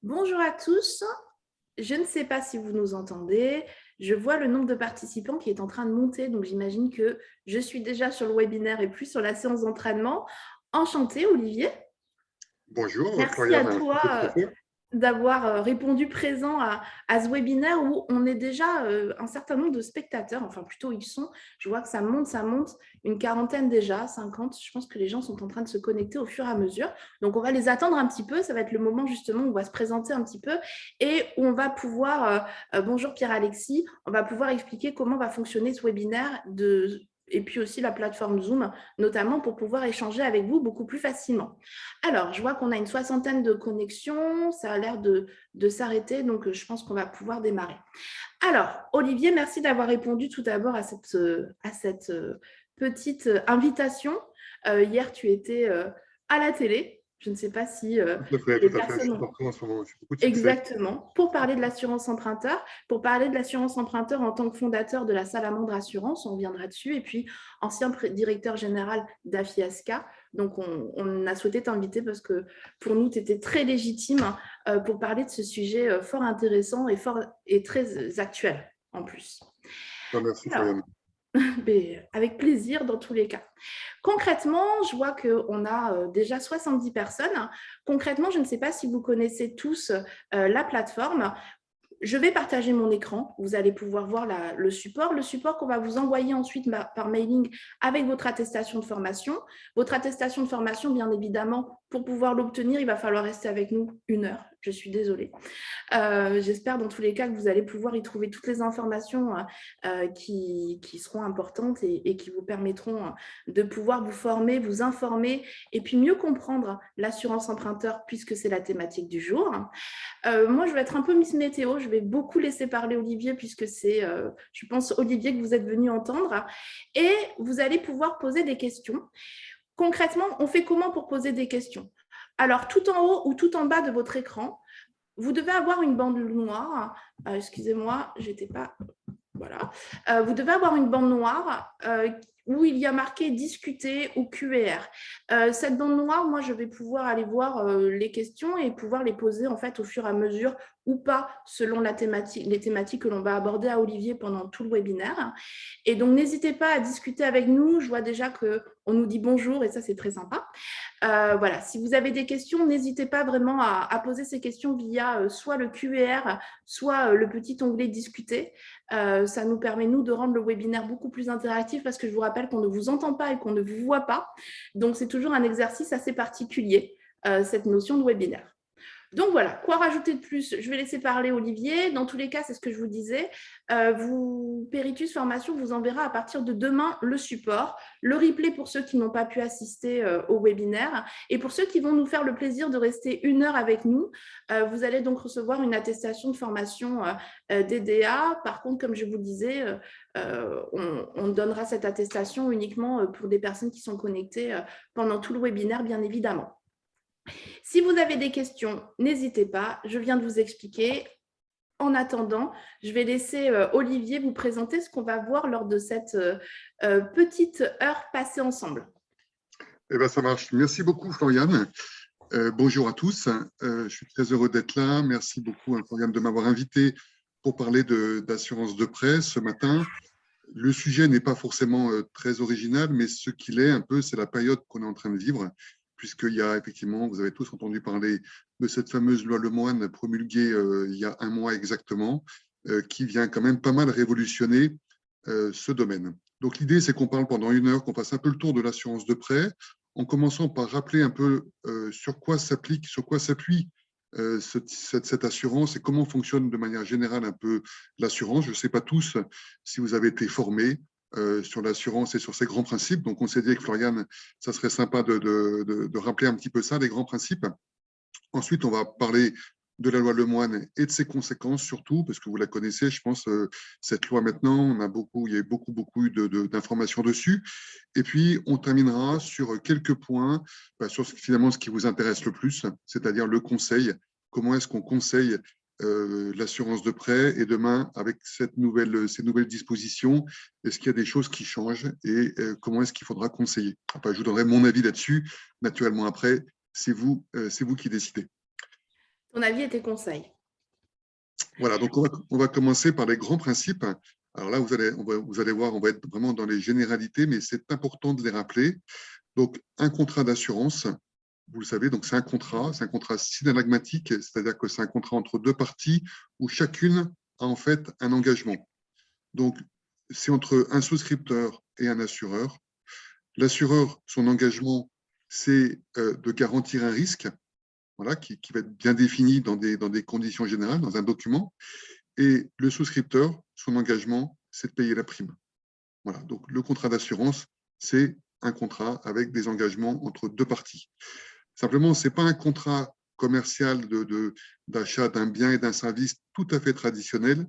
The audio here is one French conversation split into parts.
Bonjour à tous. Je ne sais pas si vous nous entendez. Je vois le nombre de participants qui est en train de monter, donc j'imagine que je suis déjà sur le webinaire et plus sur la séance d'entraînement. Enchantée, Olivier. Bonjour, Merci à Florian, toi enchanté de te faire. d'avoir répondu présent à ce webinaire où on est déjà un certain nombre de spectateurs, enfin plutôt ils sont, je vois que ça monte, une quarantaine déjà, 50, je pense que les gens sont en train de se connecter au fur et à mesure. Donc on va les attendre un petit peu, ça va être le moment justement où on va se présenter un petit peu et où on va pouvoir, bonjour Pierre-Alexis, on va pouvoir expliquer comment va fonctionner ce webinaire et puis aussi la plateforme Zoom, notamment pour pouvoir échanger avec vous beaucoup plus facilement. Alors, je vois qu'on a une soixantaine de connexions, ça a l'air de s'arrêter, donc je pense qu'on va pouvoir démarrer. Alors, Olivier, merci d'avoir répondu tout d'abord à cette petite invitation. Hier, tu étais à la télé. Je ne sais pas si Tout à fait, les tout à fait. Je personnes suis ont... partout en ce moment, j'ai beaucoup de succès. Exactement, pour parler de l'assurance emprunteur, pour parler de l'assurance emprunteur en tant que fondateur de la Salamandre Assurance, on reviendra dessus, et puis ancien directeur général d'Afiasca. Donc, on a souhaité t'inviter parce que pour nous, tu étais très légitime pour parler de ce sujet fort intéressant et très actuel en plus. Merci, Alors, Florian. avec plaisir dans tous les cas. Concrètement, je vois qu'on a déjà 70 personnes. Concrètement, je ne sais pas si vous connaissez tous la plateforme. Je vais partager mon écran. Vous allez pouvoir voir le support. Le support qu'on va vous envoyer ensuite par mailing avec votre attestation de formation. Votre attestation de formation, bien évidemment, pour pouvoir l'obtenir, il va falloir rester avec nous 1 heure. Je suis désolée. J'espère dans tous les cas que vous allez pouvoir y trouver toutes les informations qui seront importantes et qui vous permettront de pouvoir vous former, vous informer et puis mieux comprendre l'assurance emprunteur puisque c'est la thématique du jour. Moi, je vais être un peu Miss Météo. Je vais beaucoup laisser parler Olivier puisque c'est, je pense, Olivier que vous êtes venu entendre. Et vous allez pouvoir poser des questions. Concrètement, on fait comment pour poser des questions? Alors, tout en haut ou tout en bas de votre écran, vous devez avoir une bande noire. Excusez-moi, j'étais pas. Voilà. Vous devez avoir une bande noire où il y a marqué discuter ou QR. Cette bande noire, moi, je vais pouvoir aller voir les questions et pouvoir les poser en fait au fur et à mesure ou pas selon les thématiques que l'on va aborder à Olivier pendant tout le webinaire. Et donc, n'hésitez pas à discuter avec nous. Je vois déjà qu'on nous dit bonjour et ça, c'est très sympa. Voilà, si vous avez des questions, n'hésitez pas vraiment à poser ces questions via soit le QR, soit le petit onglet discuter. Ça nous permet, nous, de rendre le webinaire beaucoup plus interactif parce que je vous rappelle qu'on ne vous entend pas et qu'on ne vous voit pas. Donc, c'est toujours un exercice assez particulier, cette notion de webinaire. Donc voilà, quoi rajouter de plus? Je vais laisser parler Olivier. Dans tous les cas, c'est ce que je vous disais. Peritus Formation vous enverra à partir de demain le support, le replay pour ceux qui n'ont pas pu assister au webinaire. Et pour ceux qui vont nous faire le plaisir de rester 1 heure avec nous, vous allez donc recevoir une attestation de formation DDA. Par contre, comme je vous le disais, on donnera cette attestation uniquement pour des personnes qui sont connectées pendant tout le webinaire, bien évidemment. Si vous avez des questions, n'hésitez pas, je viens de vous expliquer. En attendant, je vais laisser Olivier vous présenter ce qu'on va voir lors de cette petite heure passée ensemble. Eh bien, ça marche. Merci beaucoup, Florian. Bonjour à tous. Je suis très heureux d'être là. Merci beaucoup, Florian, de m'avoir invité pour parler d'assurance de prêt ce matin. Le sujet n'est pas forcément très original, mais ce qu'il est un peu, c'est la période qu'on est en train de vivre, puisqu'il y a effectivement, vous avez tous entendu parler de cette fameuse loi Lemoine promulguée il y a 1 mois exactement, qui vient quand même pas mal révolutionner ce domaine. Donc l'idée, c'est qu'on parle pendant 1 heure, qu'on fasse un peu le tour de l'assurance de prêt, en commençant par rappeler un peu sur quoi s'applique, sur quoi s'appuie cette assurance et comment fonctionne de manière générale un peu l'assurance. Je ne sais pas tous si vous avez été formés sur l'assurance et sur ses grands principes. Donc, on s'est dit avec Florian, ça serait sympa de rappeler un petit peu ça, les grands principes. Ensuite, on va parler de la loi Lemoine et de ses conséquences surtout, parce que vous la connaissez, je pense, cette loi maintenant, il y a eu beaucoup d'informations dessus. Et puis, on terminera sur quelques points, sur finalement ce qui vous intéresse le plus, c'est-à-dire le conseil. Comment est-ce qu'on conseille l'assurance de prêt et demain, avec ces nouvelles dispositions, est-ce qu'il y a des choses qui changent et comment est-ce qu'il faudra conseiller? Enfin, je vous donnerai mon avis là-dessus. Naturellement, après, c'est vous qui décidez. Ton avis et tes conseils. Voilà, donc on va commencer par les grands principes. Alors là, vous allez voir, on va être vraiment dans les généralités, mais c'est important de les rappeler. Donc, un contrat d'assurance, vous le savez, donc c'est un contrat synallagmatique, c'est-à-dire que c'est un contrat entre deux parties où chacune a en fait un engagement. Donc, c'est entre un souscripteur et un assureur. L'assureur, son engagement, c'est de garantir un risque, voilà, qui va être bien défini dans des conditions générales, dans un document. Et le souscripteur, son engagement, c'est de payer la prime. Voilà, donc le contrat d'assurance, c'est un contrat avec des engagements entre deux parties. Simplement, ce n'est pas un contrat commercial d'achat d'un bien et d'un service tout à fait traditionnel,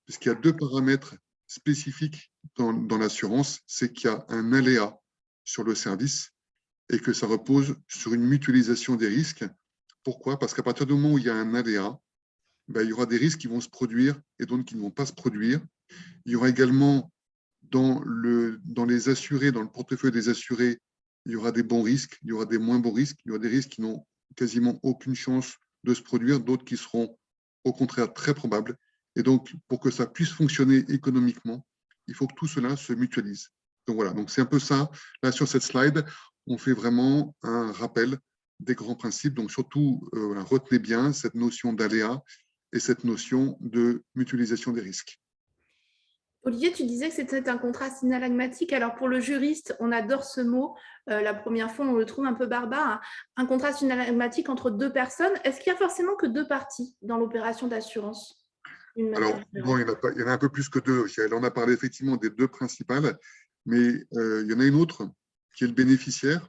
puisqu'il y a deux paramètres spécifiques dans l'assurance, c'est qu'il y a un aléa sur le service et que ça repose sur une mutualisation des risques. Pourquoi? Parce qu'à partir du moment où il y a un aléa, ben, il y aura des risques qui vont se produire et d'autres qui ne vont pas se produire. Il y aura également dans les assurés, dans le portefeuille des assurés, il y aura des bons risques, il y aura des moins bons risques, il y aura des risques qui n'ont quasiment aucune chance de se produire, d'autres qui seront au contraire très probables. Et donc, pour que ça puisse fonctionner économiquement, il faut que tout cela se mutualise. Donc voilà, donc c'est un peu ça. Là, sur cette slide, on fait vraiment un rappel des grands principes. Donc surtout, retenez bien cette notion d'aléa et cette notion de mutualisation des risques. Olivier, tu disais que c'était un contrat synallagmatique. Alors pour le juriste, on adore ce mot. La première fois, on le trouve un peu barbare. Un contrat synallagmatique entre deux personnes. Est-ce qu'il y a forcément que deux parties dans l'opération d'assurance? Alors, bon, il y en a un peu plus que deux. On a parlé effectivement des deux principales, mais il y en a une autre qui est le bénéficiaire.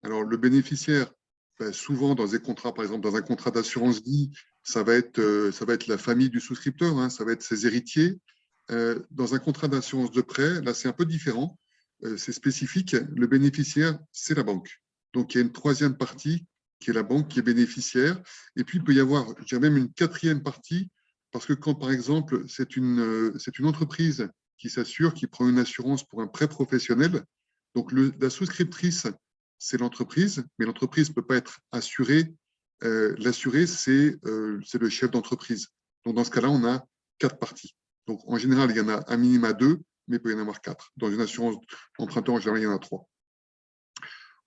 Alors, le bénéficiaire, ben, souvent dans des contrats, par exemple dans un contrat d'assurance vie, ça va être la famille du souscripteur, hein, ça va être ses héritiers. Dans un contrat d'assurance de prêt, là, c'est un peu différent. C'est spécifique. Le bénéficiaire, c'est la banque. Donc, il y a une troisième partie qui est la banque qui est bénéficiaire. Et puis, il peut y avoir, je dirais même une quatrième partie, parce que quand, par exemple, c'est une entreprise qui s'assure, qui prend une assurance pour un prêt professionnel, donc la souscriptrice, c'est l'entreprise, mais l'entreprise ne peut pas être assurée. L'assuré, c'est le chef d'entreprise. Donc, dans ce cas-là, on a quatre parties. Donc, en général, il y en a un minimum deux, mais il peut y en avoir quatre. Dans une assurance emprunteur, en général, il y en a trois.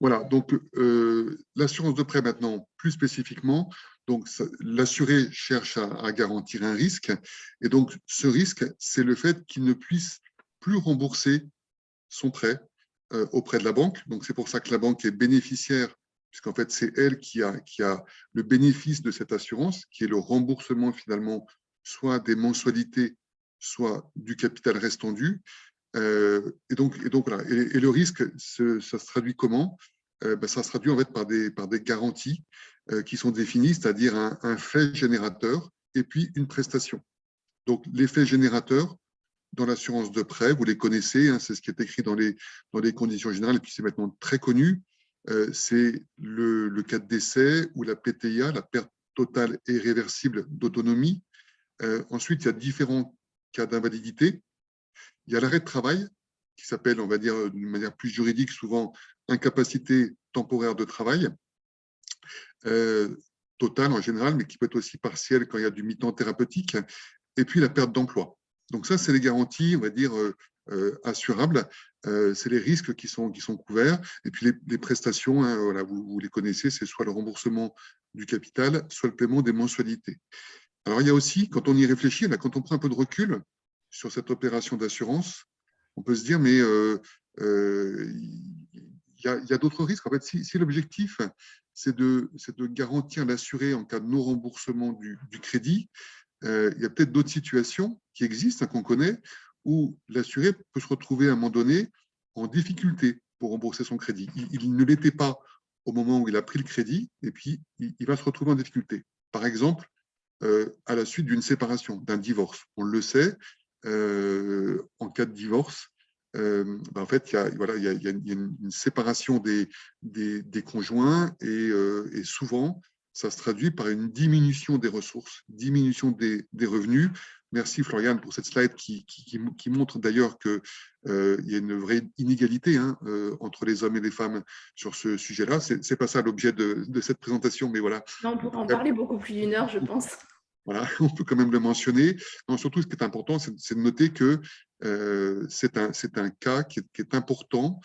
Voilà, donc l'assurance de prêt maintenant, plus spécifiquement, donc l'assuré cherche à garantir un risque, et donc ce risque, c'est le fait qu'il ne puisse plus rembourser son prêt auprès de la banque. Donc c'est pour ça que la banque est bénéficiaire, puisqu'en fait c'est elle qui a le bénéfice de cette assurance, qui est le remboursement finalement soit des mensualités, soit du capital restant dû. Et donc voilà. Et le risque, ça se traduit comment? Ça se traduit en fait par des garanties qui sont définies, c'est-à-dire un fait générateur et puis une prestation. Donc l'effet générateur, dans l'assurance de prêt, vous les connaissez, hein, c'est ce qui est écrit dans les conditions générales, et puis c'est maintenant très connu, c'est le cas de décès ou la PTIA, la perte totale et irréversible d'autonomie. Ensuite, il y a différents cas d'invalidité. Il y a l'arrêt de travail, qui s'appelle, on va dire d'une manière plus juridique, souvent incapacité temporaire de travail, totale en général, mais qui peut être aussi partielle quand il y a du mi-temps thérapeutique, et puis la perte d'emploi. Donc ça, c'est les garanties, on va dire, assurables. C'est les risques qui sont couverts. Et puis les prestations, hein, voilà, vous les connaissez, c'est soit le remboursement du capital, soit le paiement des mensualités. Alors il y a aussi, quand on y réfléchit, là, quand on prend un peu de recul sur cette opération d'assurance, on peut se dire, mais il y a d'autres risques. En fait, si l'objectif, c'est de garantir l'assuré en cas de non-remboursement du crédit, il y a peut-être d'autres situations qui existent, hein, qu'on connaît, où l'assuré peut se retrouver à un moment donné en difficulté pour rembourser son crédit. Il ne l'était pas au moment où il a pris le crédit, et puis il va se retrouver en difficulté. Par exemple, à la suite d'une séparation, d'un divorce. On le sait, en cas de divorce, en fait, il y a une séparation des conjoints et souvent, ça se traduit par une diminution des ressources, diminution des revenus. Merci Floriane pour cette slide qui montre d'ailleurs qu'il y a une vraie inégalité entre les hommes et les femmes sur ce sujet-là. Ce n'est pas ça l'objet de cette présentation, mais voilà. Non, on pourrait en parler beaucoup plus d'une heure, je pense. Voilà, on peut quand même le mentionner. Non, surtout, ce qui est important, c'est de noter que c'est un cas qui est important,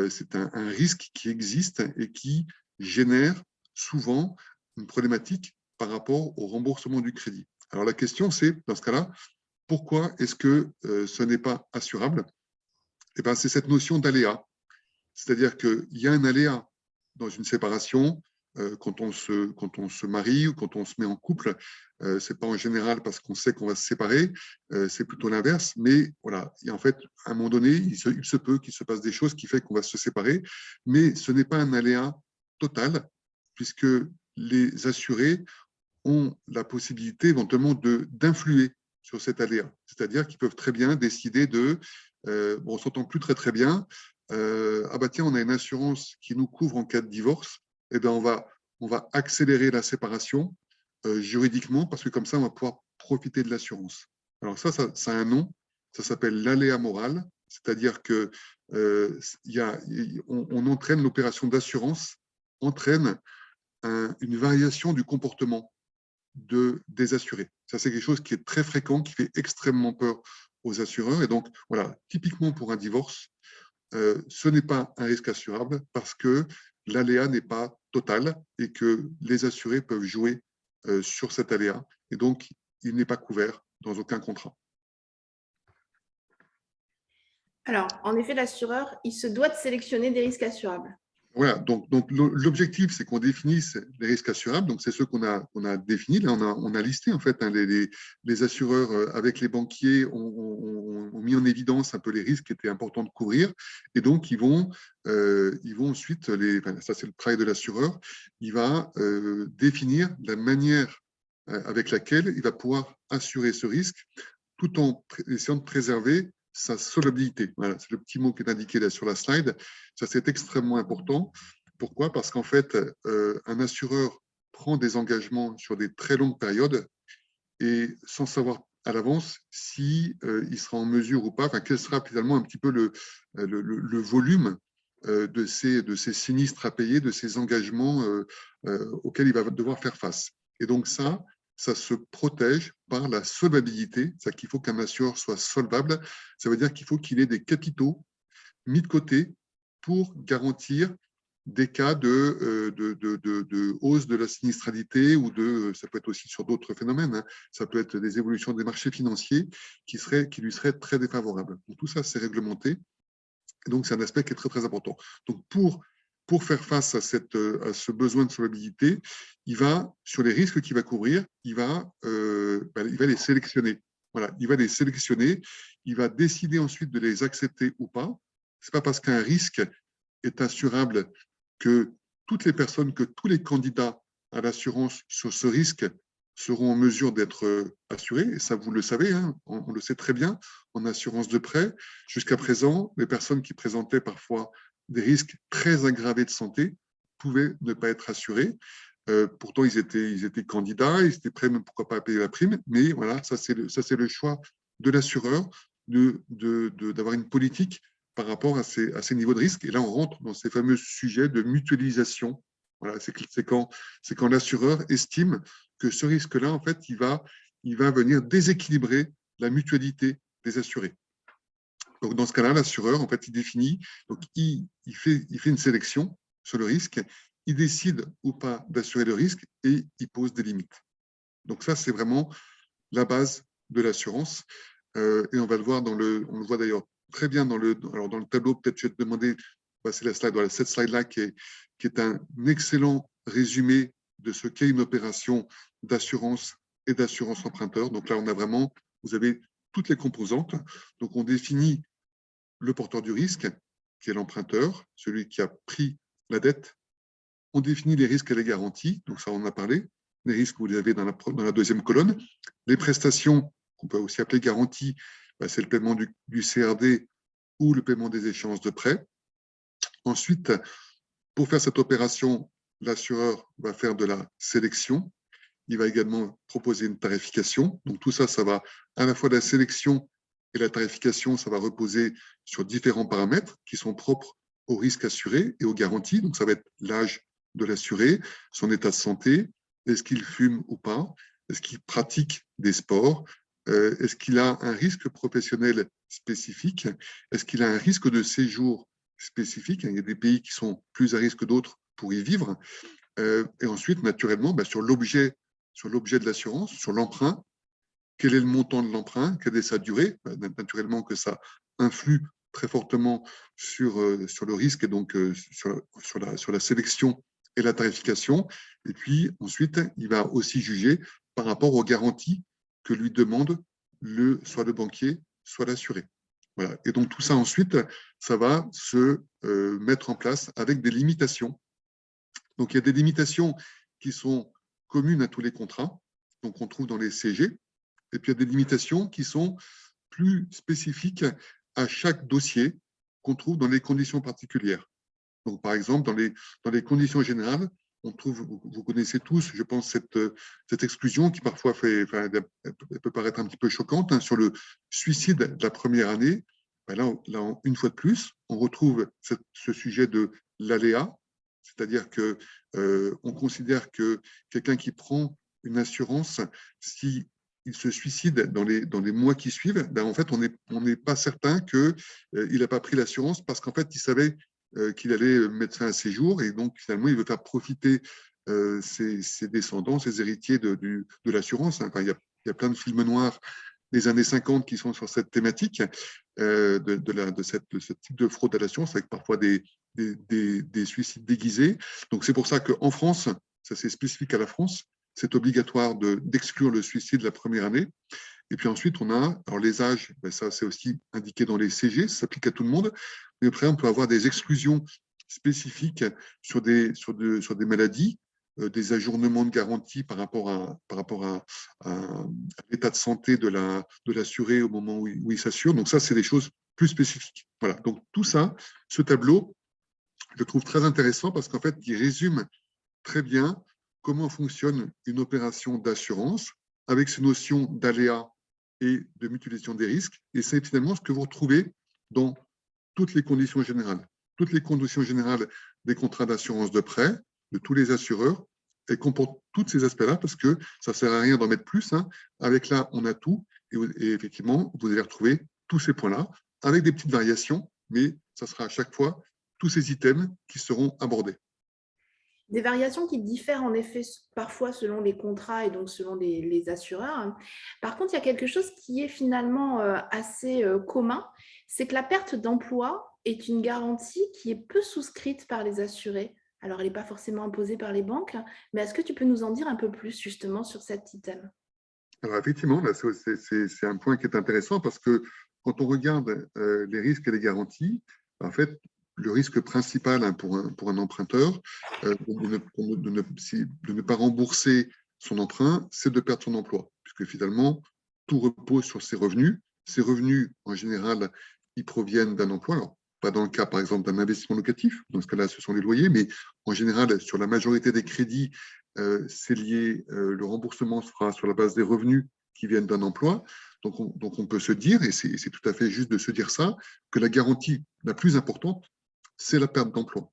c'est un risque qui existe et qui génère souvent une problématique par rapport au remboursement du crédit. Alors la question, c'est, dans ce cas-là, pourquoi est-ce que ce n'est pas assurable? Eh bien, c'est cette notion d'aléa. C'est-à-dire qu'il y a un aléa dans une séparation, quand on se marie ou quand on se met en couple, ce n'est pas en général parce qu'on sait qu'on va se séparer, c'est plutôt l'inverse. Mais voilà, et en fait, à un moment donné, il se peut qu'il se passe des choses qui font qu'on va se séparer, mais ce n'est pas un aléa total, puisque les assurés ont la possibilité éventuellement d'influer sur cet aléa. C'est-à-dire qu'ils peuvent très bien décider on ne s'entend plus très très bien, ah bah tiens, on a une assurance qui nous couvre en cas de divorce, eh bien on va accélérer la séparation juridiquement parce que comme ça, on va pouvoir profiter de l'assurance. Alors ça a un nom, ça s'appelle l'aléa moral, c'est-à-dire que on entraîne l'opération d'assurance, entraîne une variation du comportement des assurés. Ça, c'est quelque chose qui est très fréquent, qui fait extrêmement peur aux assureurs. Et donc, voilà, typiquement pour un divorce, ce n'est pas un risque assurable parce que l'aléa n'est pas total et que les assurés peuvent jouer sur cet aléa. Et donc, il n'est pas couvert dans aucun contrat. Alors, en effet, l'assureur, il se doit de sélectionner des risques assurables. Voilà, donc l'objectif, c'est qu'on définisse les risques assurables. Donc, c'est ceux qu'on a définis. Là, on a listé, en fait, les assureurs avec les banquiers ont mis en évidence un peu les risques qui étaient importants de couvrir. Et donc, ils vont ensuite, ça c'est le travail de l'assureur, il va définir la manière avec laquelle il va pouvoir assurer ce risque tout en essayant de préserver sa solvabilité. Voilà, c'est le petit mot qui est indiqué là sur la slide. Ça, c'est extrêmement important. Pourquoi? Parce qu'en fait, un assureur prend des engagements sur des très longues périodes et sans savoir à l'avance si il sera en mesure ou pas, enfin, quel sera finalement un petit peu le volume de ces sinistres à payer, de ces engagements auxquels il va devoir faire face. Et donc ça se protège par la solvabilité, c'est-à-dire qu'il faut qu'un assureur soit solvable, ça veut dire qu'il faut qu'il ait des capitaux mis de côté pour garantir des cas de hausse de la sinistralité ou ça peut être aussi sur d'autres phénomènes, hein, ça peut être des évolutions des marchés financiers qui lui seraient très défavorables. Donc, tout ça, c'est réglementé. Et donc, c'est un aspect qui est très, très important. Donc, pour faire face à ce besoin de solvabilité, il va, sur les risques qu'il va couvrir, il va les sélectionner. Voilà, il va les sélectionner, il va décider ensuite de les accepter ou pas. Ce n'est pas parce qu'un risque est assurable que toutes les personnes, que tous les candidats à l'assurance sur ce risque seront en mesure d'être assurés. Et ça, vous le savez, hein, on le sait très bien, en assurance de prêt. Jusqu'à présent, les personnes qui présentaient parfois des risques très aggravés de santé pouvaient ne pas être assurées. Pourtant, ils étaient candidats, ils étaient prêts, même pourquoi pas à payer la prime. Mais voilà, ça c'est le choix de l'assureur d'avoir une politique par rapport à ces niveaux de risque. Et là, on rentre dans ces fameux sujets de mutualisation. Voilà, c'est quand l'assureur estime que ce risque-là, en fait, il va venir déséquilibrer la mutualité des assurés. Donc, dans ce cas-là, l'assureur, en fait, il définit, donc il fait une sélection sur le risque, il décide ou pas d'assurer le risque et il pose des limites. Donc, ça, c'est vraiment la base de l'assurance. Et on va le voir on le voit d'ailleurs très bien dans le tableau. Peut-être je vais te demander, c'est la slide, voilà, cette slide-là qui est un excellent résumé de ce qu'est une opération d'assurance et d'assurance emprunteur. Donc là, vous avez toutes les composantes. Donc, on définit le porteur du risque, qui est l'emprunteur, celui qui a pris la dette. On définit les risques et les garanties. Donc ça, on en a parlé. Les risques, vous les avez dans la deuxième colonne. Les prestations, qu'on peut aussi appeler garanties, c'est le paiement du CRD ou le paiement des échéances de prêt. Ensuite, pour faire cette opération, l'assureur va faire de la sélection. Il va également proposer une tarification. Donc tout ça, ça va à la fois la sélection et la tarification, ça va reposer sur différents paramètres qui sont propres au risque assuré et aux garanties. Donc ça va être l'âge de l'assuré, son état de santé, est-ce qu'il fume ou pas, est-ce qu'il pratique des sports, est-ce qu'il a un risque professionnel spécifique, est-ce qu'il a un risque de séjour spécifique. Il y a des pays qui sont plus à risque que d'autres pour y vivre. Et ensuite, naturellement, sur l'objet de l'assurance, sur l'emprunt, quel est le montant de l'emprunt, quelle est sa durée. Naturellement que ça influe très fortement sur le risque et donc sur la sélection et la tarification. Et puis ensuite, il va aussi juger par rapport aux garanties que lui demande soit le banquier, soit l'assuré. Voilà. Et donc tout ça ensuite, ça va se mettre en place avec des limitations. Donc il y a des limitations qui sont communes à tous les contrats, donc on trouve dans les CG, et puis il y a des limitations qui sont plus spécifiques à chaque dossier qu'on trouve dans les conditions particulières. Donc par exemple, dans les conditions générales, on trouve, vous connaissez tous, je pense, cette exclusion qui parfois elle peut paraître un petit peu choquante, hein, sur le suicide de la première année. Là, une fois de plus, on retrouve ce sujet de l'aléa, c'est-à-dire qu'on considère que quelqu'un qui prend une assurance, si il se suicide dans les mois qui suivent, en fait, on n'est pas certain qu'il n'a pas pris l'assurance parce qu'en fait, il savait qu'il allait mettre fin à ses jours et donc finalement, il veut faire profiter ses descendants, ses héritiers de l'assurance. Enfin, il y a plein de films noirs des années 50 qui sont sur cette thématique de ce type de fraude à l'assurance avec parfois des suicides déguisés. Donc c'est pour ça qu'en France, ça c'est spécifique à la France, c'est obligatoire d'exclure le suicide la première année. Et puis ensuite, on a, alors les âges, ça c'est aussi indiqué dans les CG, ça s'applique à tout le monde. Mais après, on peut avoir des exclusions spécifiques sur des maladies, des ajournements de garantie par rapport à l'état de santé de l'assuré au moment où il s'assure. Donc ça, c'est des choses plus spécifiques. Voilà. Donc tout ça, ce tableau, je le trouve très intéressant parce qu'en fait, il résume très bien comment fonctionne une opération d'assurance avec ces notions d'aléa et de mutualisation des risques. Et c'est finalement ce que vous retrouvez dans toutes les conditions générales. Toutes les conditions générales des contrats d'assurance de prêt, de tous les assureurs, elles comportent tous ces aspects-là parce que ça ne sert à rien d'en mettre plus. Hein. Avec là, on a tout. Et effectivement, vous allez retrouver tous ces points-là avec des petites variations, mais ça sera à chaque fois tous ces items qui seront abordés. Des variations qui diffèrent en effet parfois selon les contrats et donc selon les assureurs. Par contre, il y a quelque chose qui est finalement assez commun, c'est que la perte d'emploi est une garantie qui est peu souscrite par les assurés. Alors, elle n'est pas forcément imposée par les banques, mais est-ce que tu peux nous en dire un peu plus justement sur cet item? Alors effectivement, c'est un point qui est intéressant parce que quand on regarde les risques et les garanties, en fait, le risque principal, hein, pour un emprunteur de ne pas rembourser son emprunt, c'est de perdre son emploi, puisque finalement, tout repose sur ses revenus. Ces revenus, en général, ils proviennent d'un emploi. Alors, pas dans le cas, par exemple, d'un investissement locatif, dans ce cas-là, ce sont les loyers, mais en général, sur la majorité des crédits, c'est lié, le remboursement se fera sur la base des revenus qui viennent d'un emploi. Donc on peut se dire, et c'est tout à fait juste de se dire ça, que la garantie la plus importante, c'est la perte d'emploi.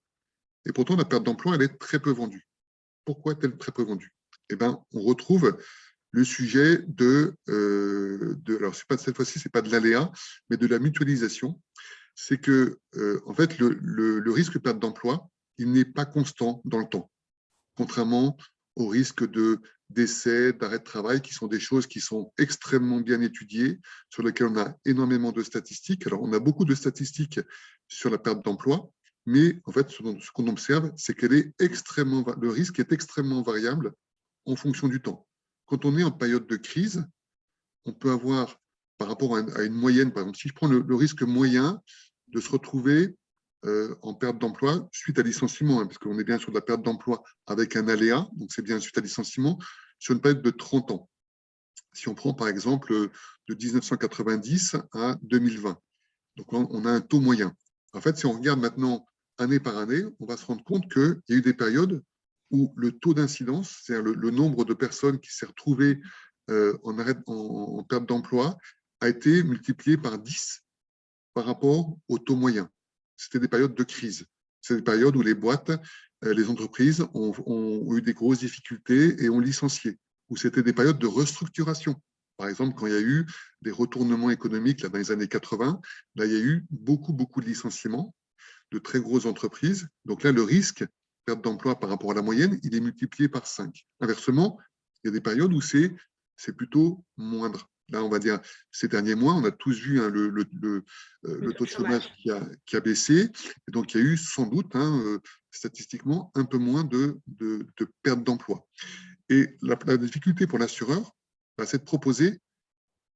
Et pourtant, la perte d'emploi, elle est très peu vendue. Pourquoi est-elle très peu vendue? Eh bien, on retrouve le sujet alors cette fois-ci, ce n'est pas de l'aléa, mais de la mutualisation. C'est que, en fait, le risque de perte d'emploi, il n'est pas constant dans le temps, contrairement au risque de décès, d'arrêt de travail, qui sont des choses qui sont extrêmement bien étudiées, sur lesquelles on a énormément de statistiques. Alors, on a beaucoup de statistiques sur la perte d'emploi, mais en fait, ce qu'on observe, c'est que le risque est extrêmement variable en fonction du temps. Quand on est en période de crise, on peut avoir, par rapport à une moyenne, par exemple, si je prends le risque moyen de se retrouver en perte d'emploi suite à licenciement, hein, parce qu'on est bien sur de la perte d'emploi avec un aléa, donc c'est bien suite à licenciement, sur une période de 30 ans. Si on prend par exemple de 1990 à 2020, donc on a un taux moyen. En fait, si on regarde maintenant année par année, on va se rendre compte qu'il y a eu des périodes où le taux d'incidence, c'est-à-dire le nombre de personnes qui s'est retrouvé en perte d'emploi, a été multiplié par 10 par rapport au taux moyen. C'était des périodes de crise. C'est des périodes où les boîtes, les entreprises ont eu des grosses difficultés et ont licencié, où c'était des périodes de restructuration. Par exemple, quand il y a eu des retournements économiques là, dans les années 80, là, il y a eu beaucoup de licenciements de très grosses entreprises. Donc là, le risque perte d'emploi par rapport à la moyenne, il est multiplié par 5. Inversement, il y a des périodes où c'est plutôt moindre. Là, on va dire, ces derniers mois, on a tous vu hein, le taux de chômage qui a baissé. Et donc, il y a eu sans doute, statistiquement, un peu moins de perte d'emploi. Et la difficulté pour l'assureur, c'est de proposer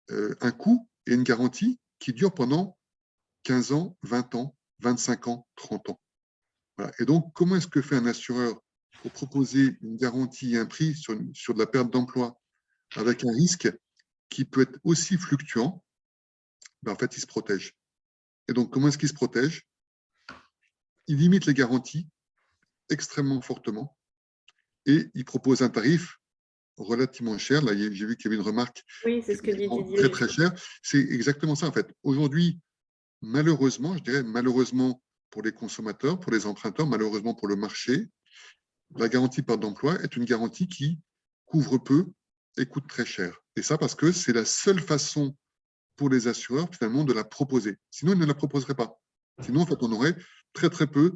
un coût et une garantie qui durent pendant 15 ans, 20 ans, 25 ans, 30 ans. Voilà. Et donc, comment est-ce que fait un assureur pour proposer une garantie et un prix sur de la perte d'emploi avec un risque qui peut être aussi fluctuant? En fait, il se protège. Et donc, comment est-ce qu'il se protège? Il limite les garanties extrêmement fortement et il propose un tarif relativement cher. Là, j'ai vu qu'il y avait une remarque. Oui, c'est ce que dit Didier. Très, très cher. C'est exactement ça, en fait. Aujourd'hui, malheureusement, je dirais malheureusement pour les consommateurs, pour les emprunteurs, malheureusement pour le marché, la garantie perte d'emploi est une garantie qui couvre peu et coûte très cher. Et ça parce que c'est la seule façon pour les assureurs finalement de la proposer. Sinon, ils ne la proposeraient pas. Sinon, en fait, on aurait très très peu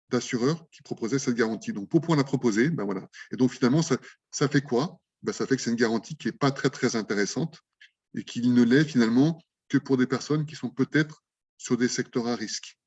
d'assureurs qui proposaient cette garantie. Donc, pour pouvoir la proposer, ben voilà. Et donc, finalement, ça fait quoi? Ben, ça fait que c'est une garantie qui n'est pas très très intéressante et qu'il ne l'est finalement que pour des personnes qui sont peut-être sur des secteurs à risque.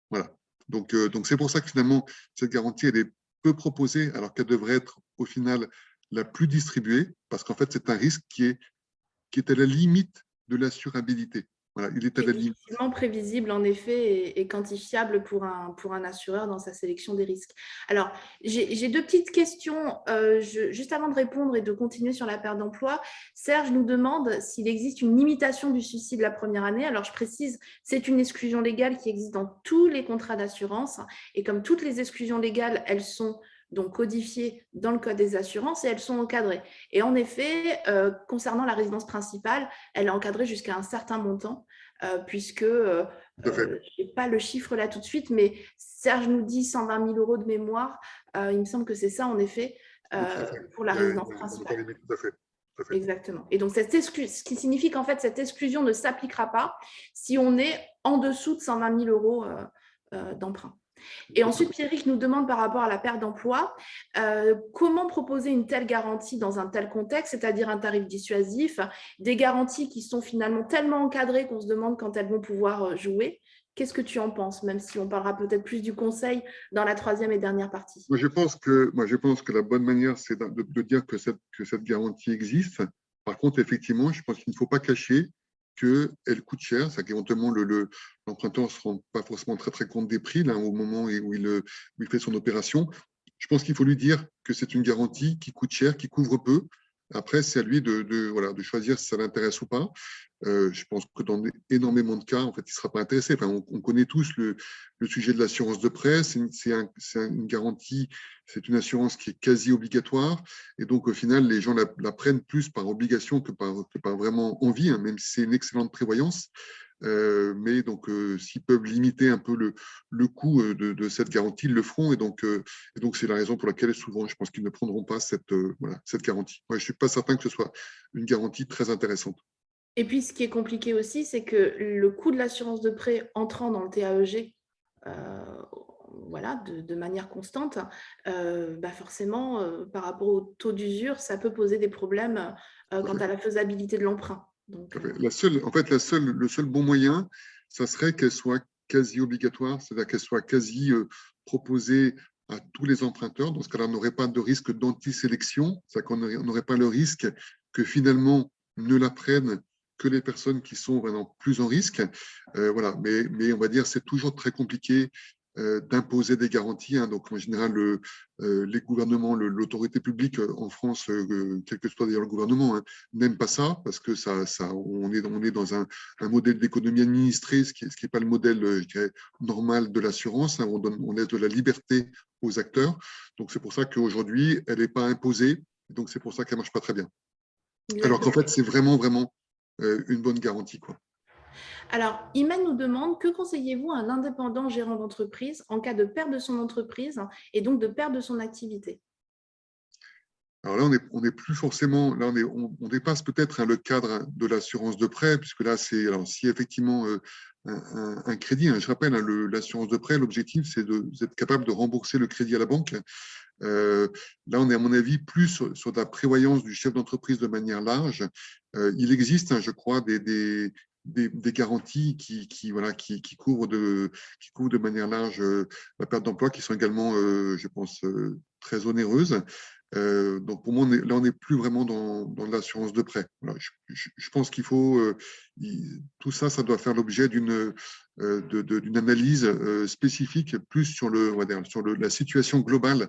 Voilà. Donc c'est pour ça que finalement, cette garantie, elle est peu proposée, alors qu'elle devrait être au final la plus distribuée, parce qu'en fait, c'est un risque qui est à la limite de l'assurabilité. Voilà, il est à la limite. Difficilement prévisible, en effet, et quantifiable pour un assureur dans sa sélection des risques. Alors, j'ai deux petites questions. Juste avant de répondre et de continuer sur la perte d'emploi, Serge nous demande s'il existe une limitation du suicide la première année. Alors, je précise, c'est une exclusion légale qui existe dans tous les contrats d'assurance. Et comme toutes les exclusions légales, elles sont donc codifiées dans le Code des assurances et elles sont encadrées. Et en effet, concernant la résidence principale, elle est encadrée jusqu'à un certain montant, puisque je n'ai pas le chiffre là tout de suite, mais Serge nous dit 120 000 € de mémoire. Il me semble que c'est ça, en effet, pour la résidence principale. Tout à fait. Exactement. Et donc, ce qui signifie qu'en fait, cette exclusion ne s'appliquera pas si on est en dessous de 120 000 € d'emprunt. Et ensuite, Pierrick nous demande par rapport à la perte d'emploi, comment proposer une telle garantie dans un tel contexte, c'est-à-dire un tarif dissuasif, des garanties qui sont finalement tellement encadrées qu'on se demande quand elles vont pouvoir jouer. Qu'est-ce que tu en penses, même si on parlera peut-être plus du conseil dans la troisième et dernière partie? Moi, je pense que la bonne manière, c'est de dire que cette garantie existe. Par contre, effectivement, je pense qu'il ne faut pas cacher qu'elle coûte cher, c'est qu'éventuellement l'emprunteur ne se rend pas forcément très, très compte des prix là, au moment où il fait son opération. Je pense qu'il faut lui dire que c'est une garantie qui coûte cher, qui couvre peu. Après, c'est à lui de choisir si ça l'intéresse ou pas. Je pense que dans énormément de cas, en fait, il ne sera pas intéressé. Enfin, on connaît tous le sujet de l'assurance de prêt. C'est une garantie, c'est une assurance qui est quasi obligatoire. Et donc, au final, les gens la prennent plus par obligation que par vraiment envie, hein, même si c'est une excellente prévoyance. Mais donc, s'ils peuvent limiter un peu le coût de cette garantie, ils le feront. Et donc, c'est la raison pour laquelle souvent, je pense qu'ils ne prendront pas cette garantie. Moi, je ne suis pas certain que ce soit une garantie très intéressante. Et puis, ce qui est compliqué aussi, c'est que le coût de l'assurance de prêt entrant dans le TAEG, voilà, de manière constante, forcément, par rapport au taux d'usure, ça peut poser des problèmes quant à la faisabilité de l'emprunt. Donc, le seul bon moyen, ça serait qu'elle soit quasi obligatoire, c'est-à-dire qu'elle soit quasi proposée à tous les emprunteurs. Dans ce cas-là, on n'aurait pas de risque d'anti-sélection, c'est-à-dire qu'on n'aurait pas le risque que finalement ne la prennent que les personnes qui sont vraiment plus en risque. Voilà. Mais on va dire c'est toujours très compliqué d'imposer des garanties. Hein. Donc, en général, les gouvernements, l'autorité publique en France, quel que soit d'ailleurs le gouvernement, hein, n'aime pas ça parce que on est dans un modèle d'économie administrée, ce qui n'est pas le modèle je dirais, normal de l'assurance. Hein. On laisse de la liberté aux acteurs. Donc, c'est pour ça qu'aujourd'hui, elle n'est pas imposée. Donc, c'est pour ça qu'elle ne marche pas très bien. Alors qu'en Exactement. fait, c'est vraiment, vraiment une bonne garantie, quoi. Alors, Imen nous demande, que conseillez-vous à un indépendant gérant d'entreprise en cas de perte de son entreprise et donc de perte de son activité? Alors là, on est plus forcément, là, on dépasse peut-être le cadre de l'assurance de prêt, puisque là, c'est, alors si effectivement un crédit, je rappelle, l'assurance de prêt, l'objectif, c'est d'être capable de rembourser le crédit à la banque. Là, on est, à mon avis, plus sur de la prévoyance du chef d'entreprise de manière large. Il existe, je crois, des garanties voilà, qui couvrent de manière large la perte d'emploi, qui sont également, je pense, très onéreuses. Donc, pour moi, là, on n'est plus vraiment dans l'assurance de prêt. Voilà, je pense qu'il faut, tout ça, ça doit faire l'objet d'une analyse spécifique, plus sur la situation globale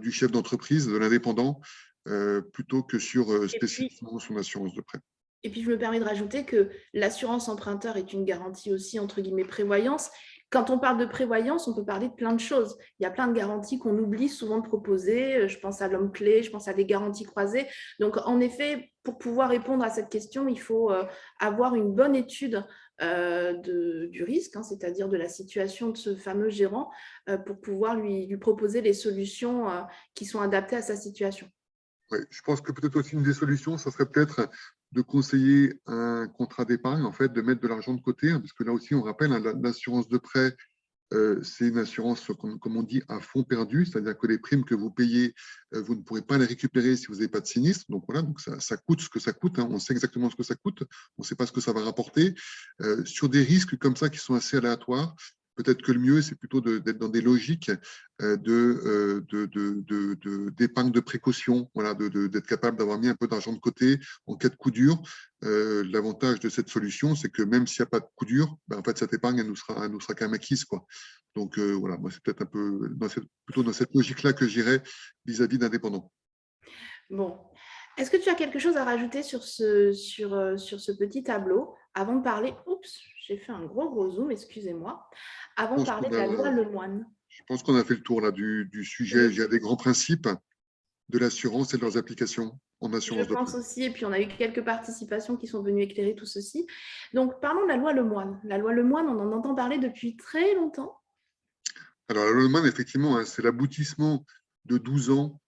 du chef d'entreprise, de l'indépendant, plutôt que sur spécifiquement son assurance de prêt. Et puis, je me permets de rajouter que l'assurance emprunteur est une garantie aussi, entre guillemets, prévoyance. Quand on parle de prévoyance, on peut parler de plein de choses. Il y a plein de garanties qu'on oublie souvent de proposer. Je pense à l'homme clé, je pense à des garanties croisées. Donc, en effet, pour pouvoir répondre à cette question, il faut avoir une bonne étude du risque, c'est-à-dire de la situation de ce fameux gérant, pour pouvoir lui proposer les solutions qui sont adaptées à sa situation. Ouais, je pense que peut-être aussi une des solutions, ça serait peut-être de conseiller un contrat d'épargne, en fait, de mettre de l'argent de côté, parce que là aussi, on rappelle, l'assurance de prêt, c'est une assurance, comme on dit, à fond perdu, c'est-à-dire que les primes que vous payez, vous ne pourrez pas les récupérer si vous n'avez pas de sinistre. Donc voilà, donc ça coûte ce que ça coûte, on sait exactement ce que ça coûte, on ne sait pas ce que ça va rapporter. Sur des risques comme ça qui sont assez aléatoires, peut-être que le mieux, c'est plutôt d'être dans des logiques d'épargne de précaution, voilà, d'être capable d'avoir mis un peu d'argent de côté en cas de coup dur. L'avantage de cette solution, c'est que même s'il n'y a pas de coup dur, ben, en fait, cette épargne, elle nous sera quand même acquise, quoi. Donc voilà, moi, c'est peut-être un peu plutôt dans cette logique-là que j'irais vis-à-vis d'indépendants. Bon. Est-ce que tu as quelque chose à rajouter sur ce petit tableau avant de parler? Oups, j'ai fait un gros zoom, excusez-moi. Avant de parler de la loi Lemoine. Je pense qu'on a fait le tour là, du sujet. Il y a des grands principes de l'assurance et de leurs applications en Je assurance de prêt. pense aussi, et puis on a eu quelques participations qui sont venues éclairer tout ceci. Donc, parlons de la loi Lemoine. La loi Lemoine, on en entend parler depuis très longtemps. Alors, la Lehman, effectivement, c'est l'aboutissement de 12 ans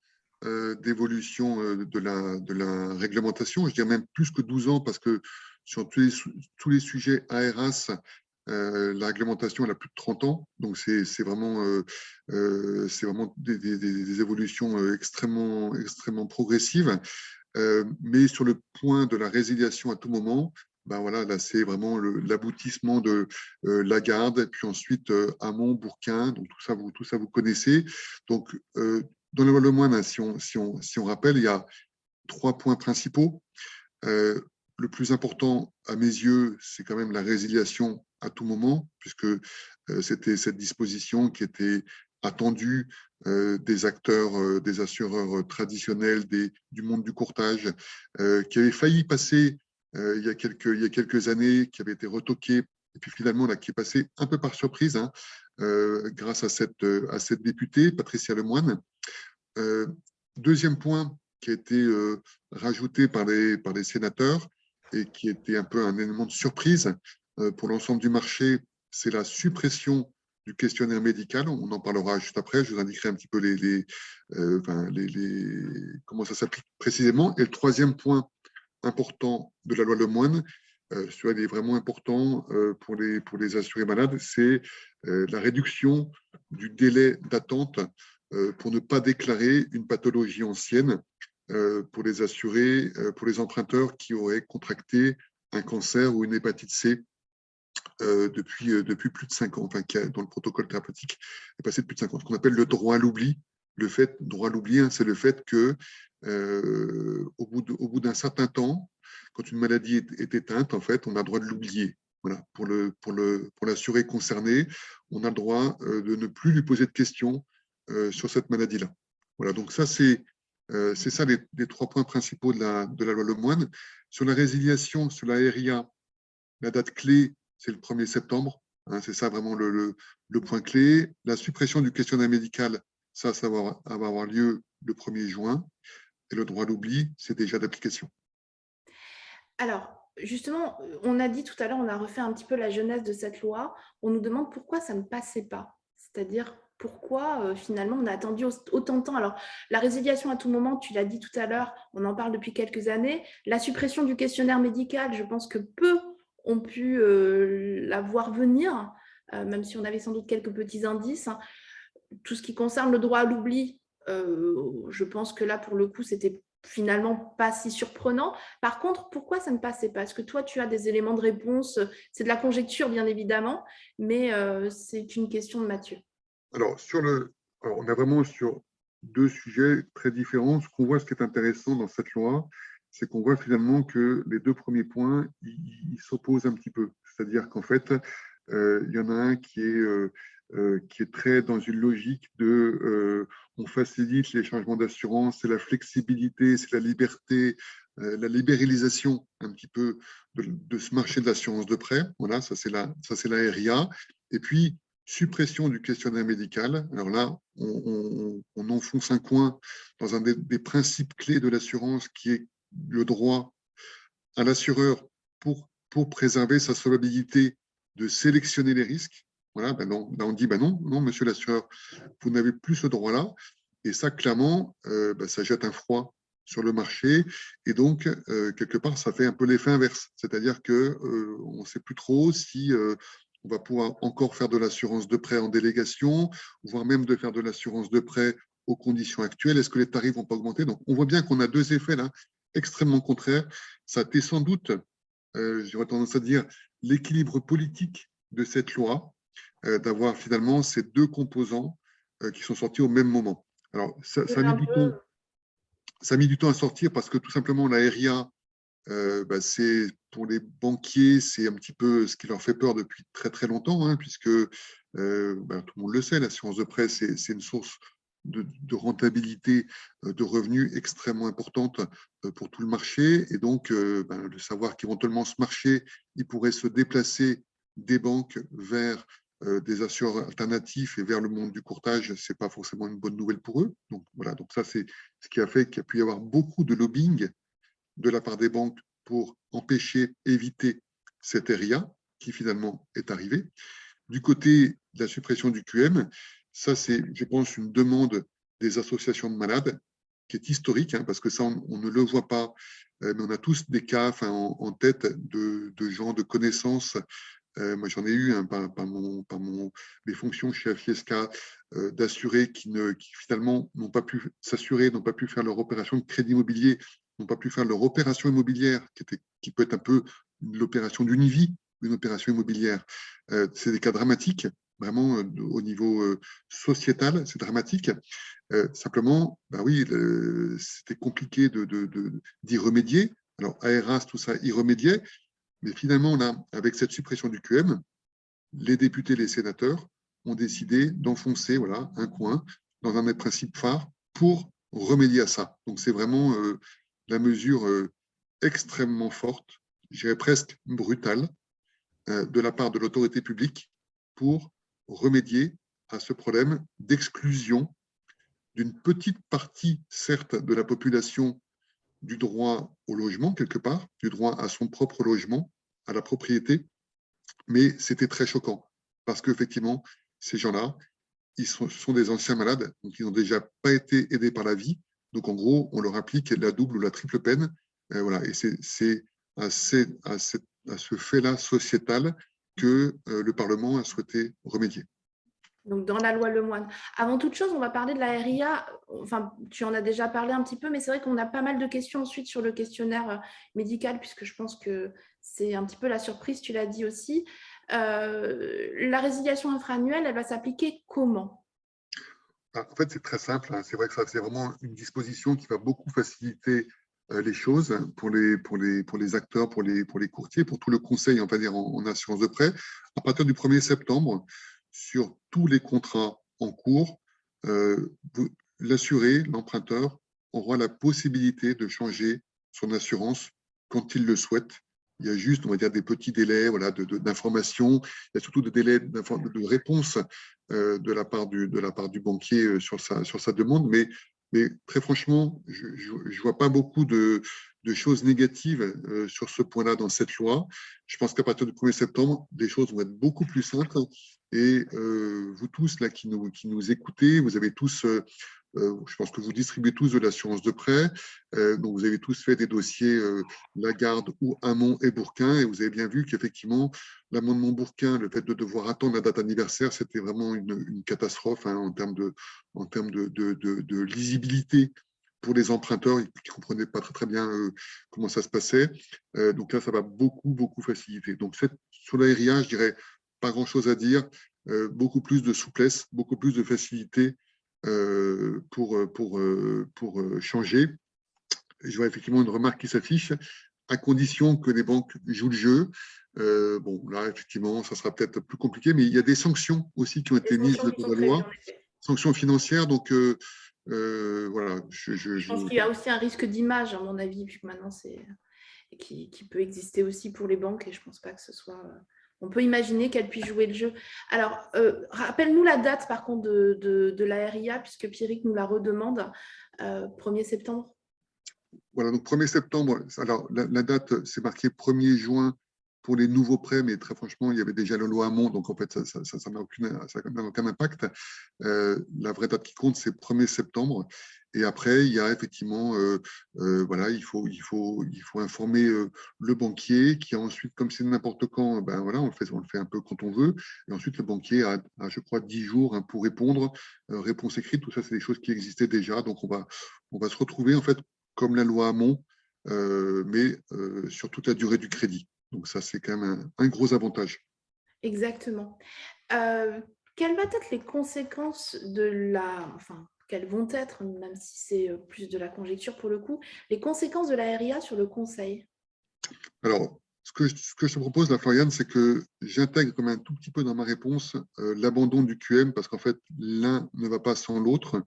d'évolution de la réglementation. Je dirais même plus que 12 ans parce que sur tous les sujets ARAS, la réglementation elle a plus de 30 ans. Donc, c'est vraiment des évolutions extrêmement progressives. Mais sur le point de la résiliation à tout moment, ben voilà, là, c'est vraiment l'aboutissement de Lagarde, puis ensuite Hamon, Bourquin, donc tout ça, vous connaissez. Donc, dans le Lemoine, hein, si on rappelle, il y a 3 points principaux. Le plus important, à mes yeux, c'est quand même la résiliation à tout moment, puisque c'était cette disposition qui était attendue des acteurs, des assureurs traditionnels, du monde du courtage, qui avait failli passer il y a quelques années, qui avait été retoqué, et puis finalement, là, qui est passé un peu par surprise, hein, grâce à cette députée, Patricia Lemoine. Deuxième point qui a été rajouté par les sénateurs et qui était un peu un élément de surprise pour l'ensemble du marché, c'est la suppression du questionnaire médical. On en parlera juste après. Je vous indiquerai un petit peu comment ça s'applique précisément. Et le troisième point important de la loi Lemoine, il est vraiment important pour les assurés malades, c'est la réduction du délai d'attente pour ne pas déclarer une pathologie ancienne pour les assurés, pour les emprunteurs qui auraient contracté un cancer ou une hépatite C depuis plus de 5 ans, enfin, qui dans le protocole thérapeutique est passé de plus de 5 ans. Ce qu'on appelle le droit à l'oubli. Droit à l'oubli, hein, c'est le fait que au bout d'un certain temps, quand une maladie est éteinte, en fait, on a le droit de l'oublier. Voilà, pour l'assuré concerné, on a le droit de ne plus lui poser de questions sur cette maladie-là. Voilà, donc ça, c'est ça les 3 points principaux de la loi Lemoine. Sur la résiliation, sur la RIA, la date clé, c'est le 1er septembre. Hein, c'est ça vraiment le point clé. La suppression du questionnaire médical, Ça va avoir lieu le 1er juin. Et le droit à l'oubli, c'est déjà d'application. Alors, justement, on a dit tout à l'heure, on a refait un petit peu la genèse de cette loi. On nous demande pourquoi ça ne passait pas. C'est-à-dire, pourquoi finalement on a attendu autant de temps. Alors, la résiliation à tout moment, tu l'as dit tout à l'heure, on en parle depuis quelques années. La suppression du questionnaire médical, je pense que peu ont pu la voir venir, même si on avait sans doute quelques petits indices. Tout ce qui concerne le droit à l'oubli, je pense que là, pour le coup, c'était finalement pas si surprenant. Par contre, pourquoi ça ne passait pas? Est-ce que toi, tu as des éléments de réponse? C'est de la conjecture, bien évidemment, mais c'est une question de Mathieu. Alors, on est vraiment sur deux sujets très différents. Ce qu'on voit, ce qui est intéressant dans cette loi, c'est qu'on voit finalement que les deux premiers points, ils s'opposent un petit peu. C'est-à-dire qu'en fait, il y en a un qui est très dans une logique de on facilite les changements d'assurance, c'est la flexibilité, c'est la liberté, la libéralisation un petit peu de ce marché de l'assurance de prêt. Voilà, ça c'est la RIA. Et puis, suppression du questionnaire médical. Alors là, on enfonce un coin dans un des principes clés de l'assurance qui est le droit à l'assureur pour préserver sa solvabilité de sélectionner les risques. Voilà, ben non, là on dit ben non, non, monsieur l'assureur, vous n'avez plus ce droit-là. Et ça, clairement, ça jette un froid sur le marché. Et donc, quelque part, ça fait un peu l'effet inverse. C'est-à-dire qu'on ne sait plus trop si on va pouvoir encore faire de l'assurance de prêt en délégation, voire même de faire de l'assurance de prêt aux conditions actuelles. Est-ce que les tarifs vont pas augmenter? Donc, on voit bien qu'on a deux effets là extrêmement contraires. Ça a été sans doute, j'aurais tendance à dire, l'équilibre politique de cette loi, d'avoir finalement ces deux composants qui sont sortis au même moment. Alors, ça a mis du temps à sortir parce que tout simplement, la RIA, c'est pour les banquiers, c'est un petit peu ce qui leur fait peur depuis très très longtemps, hein, puisque tout le monde le sait, l'assurance de prêt, c'est une source de rentabilité, de revenus extrêmement importante pour tout le marché. Et donc, de savoir qu'éventuellement ce marché, il pourrait se déplacer des banques vers des assureurs alternatifs et vers le monde du courtage, ce n'est pas forcément une bonne nouvelle pour eux. Donc voilà, donc ça c'est ce qui a fait qu'il y a pu y avoir beaucoup de lobbying de la part des banques pour empêcher, éviter cette RIA qui finalement est arrivée. Du côté de la suppression du QM, ça c'est, je pense, une demande des associations de malades qui est historique, hein, parce que ça, on ne le voit pas, mais on a tous des cas en tête de gens de connaissances. Moi, j'en ai eu par mes fonctions chez Afiesca, d'assurés qui finalement n'ont pas pu s'assurer, n'ont pas pu faire leur opération de crédit immobilier, n'ont pas pu faire leur opération immobilière, qui peut être un peu l'opération d'une vie, une opération immobilière. C'est des cas dramatiques, vraiment au niveau sociétal, c'est dramatique. Simplement, oui, c'était compliqué d'y remédier. Alors, AERAS, tout ça, y remédiait. Mais finalement, là, avec cette suppression du QM, les députés et les sénateurs ont décidé d'enfoncer un coin dans un des principes phares pour remédier à ça. Donc, c'est vraiment la mesure extrêmement forte, je dirais presque brutale, de la part de l'autorité publique pour remédier à ce problème d'exclusion d'une petite partie, certes, de la population du droit au logement, quelque part, du droit à son propre logement, à la propriété, mais c'était très choquant parce qu'effectivement, ces gens-là, ce sont des anciens malades, donc ils n'ont déjà pas été aidés par la vie. Donc en gros, on leur applique la double ou la triple peine. Voilà. Et c'est à ce fait-là sociétal que le Parlement a souhaité remédier. Donc, dans la loi Lemoine. Avant toute chose, on va parler de la RIA. Enfin, tu en as déjà parlé un petit peu, mais c'est vrai qu'on a pas mal de questions ensuite sur le questionnaire médical, puisque je pense que c'est un petit peu la surprise, tu l'as dit aussi. La résiliation infra-annuelle, elle va s'appliquer comment? En fait, c'est très simple, hein. C'est vrai que ça, c'est vraiment une disposition qui va beaucoup faciliter les choses pour les acteurs, pour les courtiers, pour tout le conseil, on va dire, en assurance de prêt. À partir du 1er septembre, sur tous les contrats en cours, l'assuré, l'emprunteur, aura la possibilité de changer son assurance quand il le souhaite Il y a juste, on va dire, des petits délais voilà, d'information. Il y a surtout des délais de réponse de la part du banquier sur sa demande. Mais très franchement, je ne vois pas beaucoup de choses négatives sur ce point-là dans cette loi. Je pense qu'à partir du 1er septembre, les choses vont être beaucoup plus simples. Et vous tous là qui nous écoutez, vous avez tous je pense que vous distribuez tous de l'assurance de prêt. Donc, vous avez tous fait des dossiers Lagarde ou Hamon et Bourquin. Et vous avez bien vu qu'effectivement, l'amendement Bourquin, le fait de devoir attendre la date anniversaire, c'était vraiment une catastrophe hein, en termes de lisibilité pour les emprunteurs qui ne comprenaient pas très bien comment ça se passait. Donc là, ça va beaucoup faciliter. Donc, sur l'aérien, je dirais pas grand-chose à dire. Beaucoup plus de souplesse, beaucoup plus de facilité pour changer. Je vois effectivement une remarque qui s'affiche, à condition que les banques jouent le jeu. Bon, là, effectivement, ça sera peut-être plus compliqué, mais il y a des sanctions aussi qui ont été mises dans la loi, sanctions financières. Donc, voilà. Je pense qu'il y a aussi un risque d'image, à mon avis, vu que maintenant, qui peut exister aussi pour les banques, et je ne pense pas que ce soit... On peut imaginer qu'elle puisse jouer le jeu. Alors, rappelle-nous la date, par contre, de la RIA, puisque Pierrick nous la redemande, 1er septembre. Voilà, donc 1er septembre. Alors, la date, c'est marqué 1er juin pour les nouveaux prêts, mais très franchement, il y avait déjà la loi Hamon, donc en fait, ça n'a aucun impact. La vraie date qui compte, c'est 1er septembre. Et après, il y a effectivement, voilà, il faut informer le banquier qui ensuite, comme c'est n'importe quand, ben voilà, on le fait un peu quand on veut. Et ensuite, le banquier a je crois, 10 jours hein, pour répondre, réponse écrite. Tout ça, c'est des choses qui existaient déjà. Donc, on va se retrouver en fait comme la loi Hamon, mais sur toute la durée du crédit. Donc ça, c'est quand même un gros avantage. Exactement. Quelles vont être les conséquences enfin, quelles vont être, même si c'est plus de la conjecture pour le coup, les conséquences de la RIA sur le conseil? Alors, ce que je te propose, là, Floriane, c'est que j'intègre comme un tout petit peu dans ma réponse l'abandon du QM, parce qu'en fait, l'un ne va pas sans l'autre.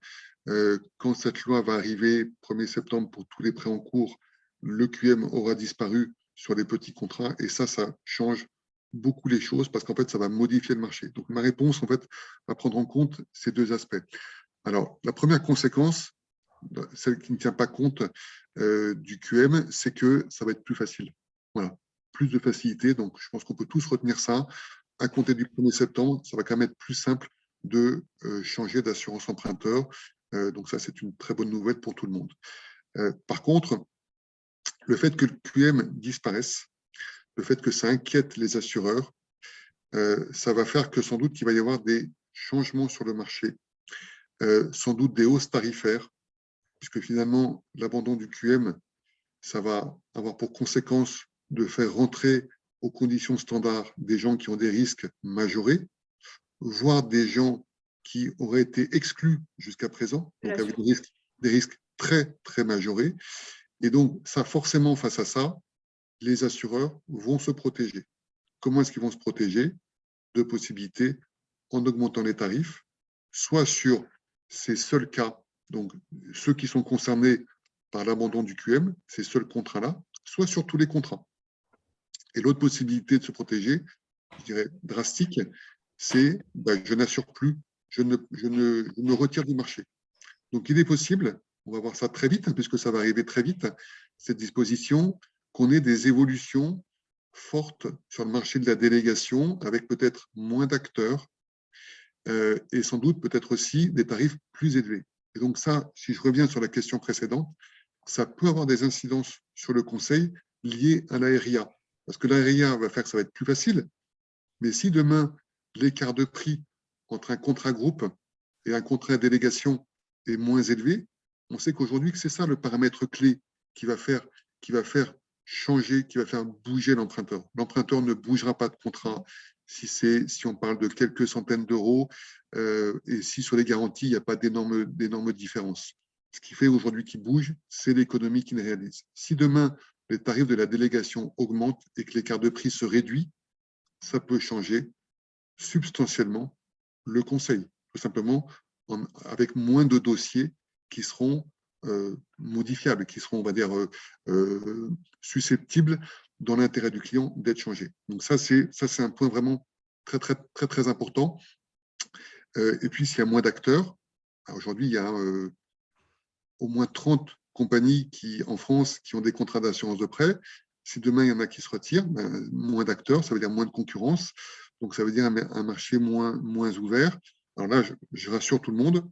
Quand cette loi va arriver 1er septembre pour tous les prêts en cours, le QM aura disparu sur les petits contrats, et ça change beaucoup les choses, parce qu'en fait, ça va modifier le marché. Donc, ma réponse, en fait, va prendre en compte ces deux aspects. Alors, la première conséquence, celle qui ne tient pas compte du QM, c'est que ça va être plus facile. Voilà, plus de facilité. Donc, je pense qu'on peut tous retenir ça. À compter du 1er septembre, ça va quand même être plus simple de changer d'assurance emprunteur. Donc, ça, c'est une très bonne nouvelle pour tout le monde. Par contre, le fait que le QM disparaisse, le fait que ça inquiète les assureurs, ça va faire que sans doute qu'il va y avoir des changements sur le marché, sans doute des hausses tarifaires, puisque finalement, l'abandon du QM, ça va avoir pour conséquence de faire rentrer aux conditions standards des gens qui ont des risques majorés, voire des gens qui auraient été exclus jusqu'à présent, donc avec des risques très majorés. Et donc, ça, forcément, face à ça, les assureurs vont se protéger. Comment est-ce qu'ils vont se protéger? Deux possibilités, en augmentant les tarifs, soit sur ces seuls cas, donc ceux qui sont concernés par l'abandon du QM, ces seuls contrats-là, soit sur tous les contrats. Et l'autre possibilité de se protéger, je dirais drastique, c'est je n'assure plus, je me retire du marché. Donc il est possible, on va voir ça très vite, puisque ça va arriver très vite, cette disposition, qu'on ait des évolutions fortes sur le marché de la délégation, avec peut-être moins d'acteurs, et sans doute peut-être aussi des tarifs plus élevés. Et donc ça, si je reviens sur la question précédente, ça peut avoir des incidences sur le conseil liées à la RIA. Parce que la RIA va faire que ça va être plus facile, mais si demain, l'écart de prix entre un contrat groupe et un contrat délégation est moins élevé, on sait qu'aujourd'hui, c'est ça le paramètre clé qui va faire changer, qui va faire bouger l'emprunteur. L'emprunteur ne bougera pas de contrat si on parle de quelques centaines d'euros et si sur les garanties, il n'y a pas d'énormes différences. Ce qui fait aujourd'hui qu'il bouge, c'est l'économie qui les réalise. Si demain, les tarifs de la délégation augmentent et que l'écart de prix se réduit, ça peut changer substantiellement le conseil, tout simplement avec moins de dossiers qui seront modifiables, qui seront, on va dire, susceptibles, dans l'intérêt du client, d'être changés. Donc ça, c'est un point vraiment très, très, très, très important. Et puis, s'il y a moins d'acteurs, aujourd'hui, il y a au moins 30 compagnies en France qui ont des contrats d'assurance de prêt. Si demain, il y en a qui se retirent, ben, moins d'acteurs, ça veut dire moins de concurrence. Donc, ça veut dire un marché moins ouvert. Alors là, je rassure tout le monde,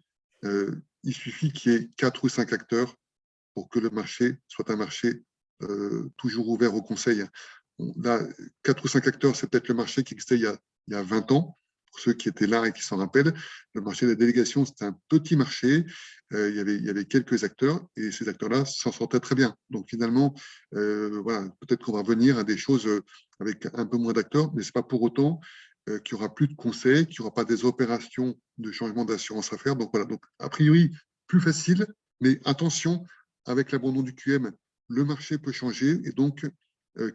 il suffit qu'il y ait 4 ou 5 acteurs pour que le marché soit un marché toujours ouvert au conseil. Là, 4 ou 5 acteurs, c'est peut-être le marché qui existait il y a 20 ans. Pour ceux qui étaient là et qui s'en rappellent, le marché des délégations, c'était un petit marché. Il y avait quelques acteurs et ces acteurs-là s'en sortaient très bien. Donc finalement, voilà, peut-être qu'on va revenir à des choses avec un peu moins d'acteurs, mais ce n'est pas pour autant qu'il n'y aura plus de conseils, qu'il n'y aura pas des opérations de changement d'assurance à faire. Donc voilà, donc, a priori, plus facile, mais attention, avec l'abandon du QM, le marché peut changer. Et donc,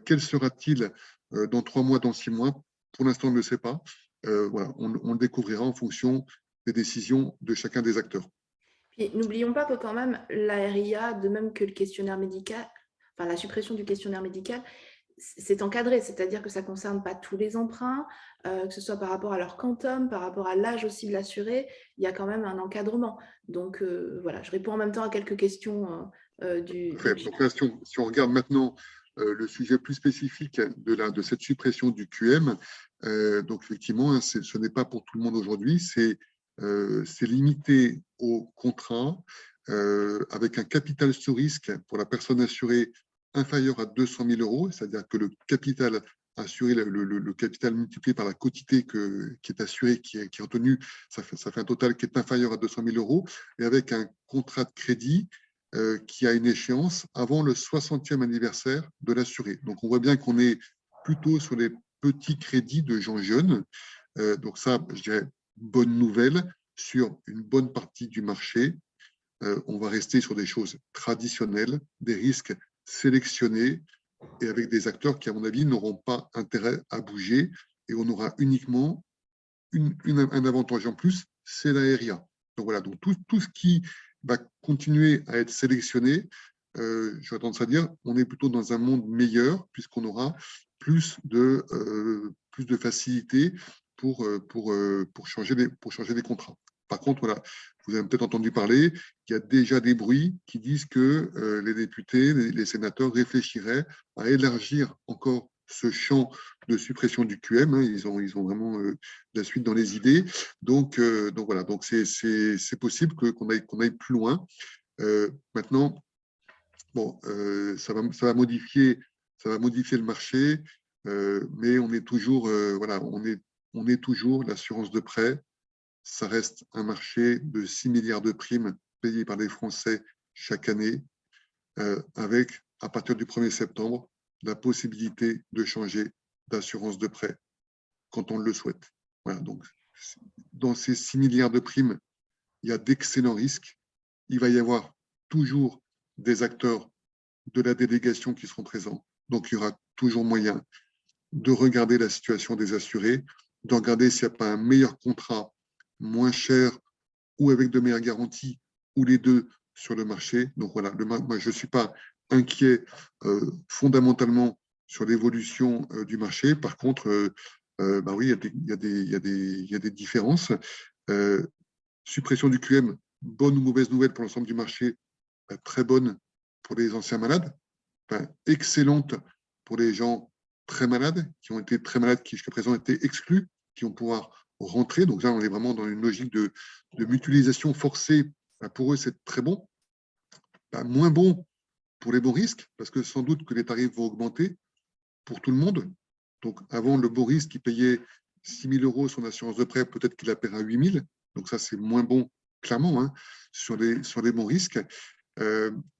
quel sera-t-il dans 3 mois, dans 6 mois? Pour l'instant, on ne le sait pas. Voilà, on le découvrira en fonction des décisions de chacun des acteurs. Puis n'oublions pas que quand même la RIA, de même que le questionnaire médical, enfin la suppression du questionnaire médical, c'est encadré, c'est-à-dire que ça ne concerne pas tous les emprunts, que ce soit par rapport à leur quantum, par rapport à l'âge aussi de l'assuré, il y a quand même un encadrement. Donc voilà, je réponds en même temps à quelques questions du Donc là, si on regarde maintenant le sujet plus spécifique de cette suppression du QM, donc effectivement, hein, ce n'est pas pour tout le monde aujourd'hui, c'est limité au contrat avec un capital sous risque pour la personne assurée inférieur à 200 000 euros, c'est-à-dire que le capital assuré, le capital multiplié par la quotité qui est assurée, qui est retenue, ça fait un total qui est inférieur à 200 000 euros, et avec un contrat de crédit qui a une échéance avant le 60e anniversaire de l'assuré. Donc, on voit bien qu'on est plutôt sur les petits crédits de gens jeunes. Donc ça, je dirais, bonne nouvelle sur une bonne partie du marché. On va rester sur des choses traditionnelles, des risques sélectionnés et avec des acteurs qui, à mon avis, n'auront pas intérêt à bouger. Et on aura uniquement un avantage en plus, c'est l'aérien. Donc voilà, donc tout ce qui va continuer à être sélectionné, j'aurais tendance à dire, on est plutôt dans un monde meilleur puisqu'on aura plus de facilité pour changer des contrats. Par contre, voilà, vous avez peut-être entendu parler, il y a déjà des bruits qui disent que les députés, les sénateurs réfléchiraient à élargir encore ce champ de suppression du QM. Hein, ils ont vraiment la suite dans les idées. Donc voilà, donc c'est possible qu'on aille plus loin. Maintenant, bon, ça va modifier le marché, mais on est toujours, voilà, on est toujours l'assurance de prêt. Ça reste un marché de 6 milliards de primes payées par les Français chaque année, avec, à partir du 1er septembre, la possibilité de changer d'assurance de prêt quand on le souhaite. Voilà, donc, dans ces 6 milliards de primes, il y a d'excellents risques. Il va y avoir toujours des acteurs de la délégation qui seront présents. Donc, il y aura toujours moyen de regarder la situation des assurés, de regarder s'il n'y a pas un meilleur contrat, moins cher ou avec de meilleures garanties, ou les deux sur le marché. Donc voilà, moi, je ne suis pas inquiet fondamentalement sur l'évolution du marché. Par contre, bah oui, il y a des différences. Suppression du QM, bonne ou mauvaise nouvelle pour l'ensemble du marché, très bonne pour les anciens malades, excellente pour les gens très malades, qui ont été très malades, qui jusqu'à présent étaient exclus, qui vont pouvoir rentrer. Donc là, on est vraiment dans une logique de mutualisation forcée. Pour eux, c'est très bon. Moins bon pour les bons risques, parce que sans doute que les tarifs vont augmenter pour tout le monde. Donc avant, le beau risque qui payait 6 000 euros son assurance de prêt, peut-être qu'il la paiera 8 000. Donc ça, c'est moins bon, clairement, hein, sur les bons risques.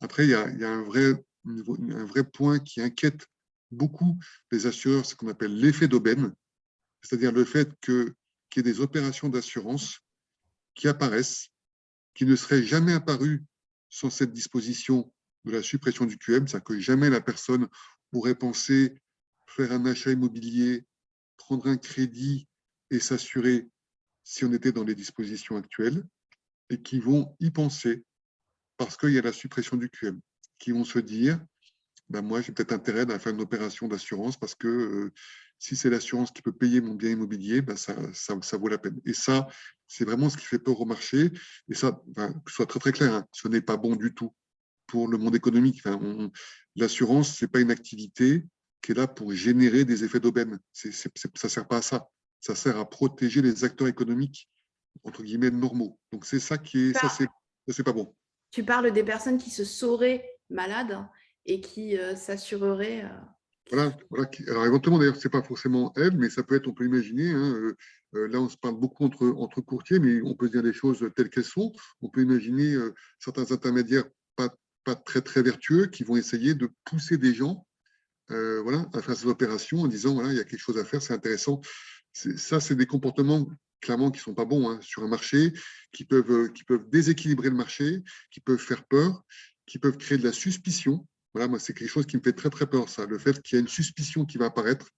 Après, il y a un vrai point qui inquiète beaucoup les assureurs, c'est ce qu'on appelle l'effet d'aubaine, c'est-à-dire le fait qu'il y ait des opérations d'assurance qui apparaissent, qui ne seraient jamais apparues sans cette disposition de la suppression du QM, c'est-à-dire que jamais la personne aurait pensé faire un achat immobilier, prendre un crédit et s'assurer si on était dans les dispositions actuelles, et qui vont y penser parce qu'il y a la suppression du QM, qui vont se dire, ben moi, j'ai peut-être intérêt à faire une opération d'assurance parce que si c'est l'assurance qui peut payer mon bien immobilier, ben ça vaut la peine. Et ça, c'est vraiment ce qui fait peur au marché. Et ça, ben, que ce soit très très clair, hein, ce n'est pas bon du tout pour le monde économique. Enfin, l'assurance, ce n'est pas une activité qui est là pour générer des effets d'aubaine. Ça ne sert pas à ça. Ça sert à protéger les acteurs économiques, entre guillemets, normaux. Donc, c'est ça qui est. Ça, c'est pas bon. Tu parles des personnes qui se sauraient malades et qui s'assureraient. Voilà. Alors, éventuellement, d'ailleurs, ce n'est pas forcément elle, mais ça peut être, on peut imaginer, hein, là, on se parle beaucoup entre courtiers, mais on peut dire les choses telles qu'elles sont. On peut imaginer certains intermédiaires pas très, très vertueux qui vont essayer de pousser des gens voilà, à faire ces opérations en disant, voilà, il y a quelque chose à faire, c'est intéressant. Ça, c'est des comportements clairement qui ne sont pas bons hein, sur un marché, qui peuvent déséquilibrer le marché, qui peuvent faire peur, qui peuvent créer de la suspicion. Voilà, moi, c'est quelque chose qui me fait très, très peur, ça. Le fait qu'il y a une suspicion qui va apparaître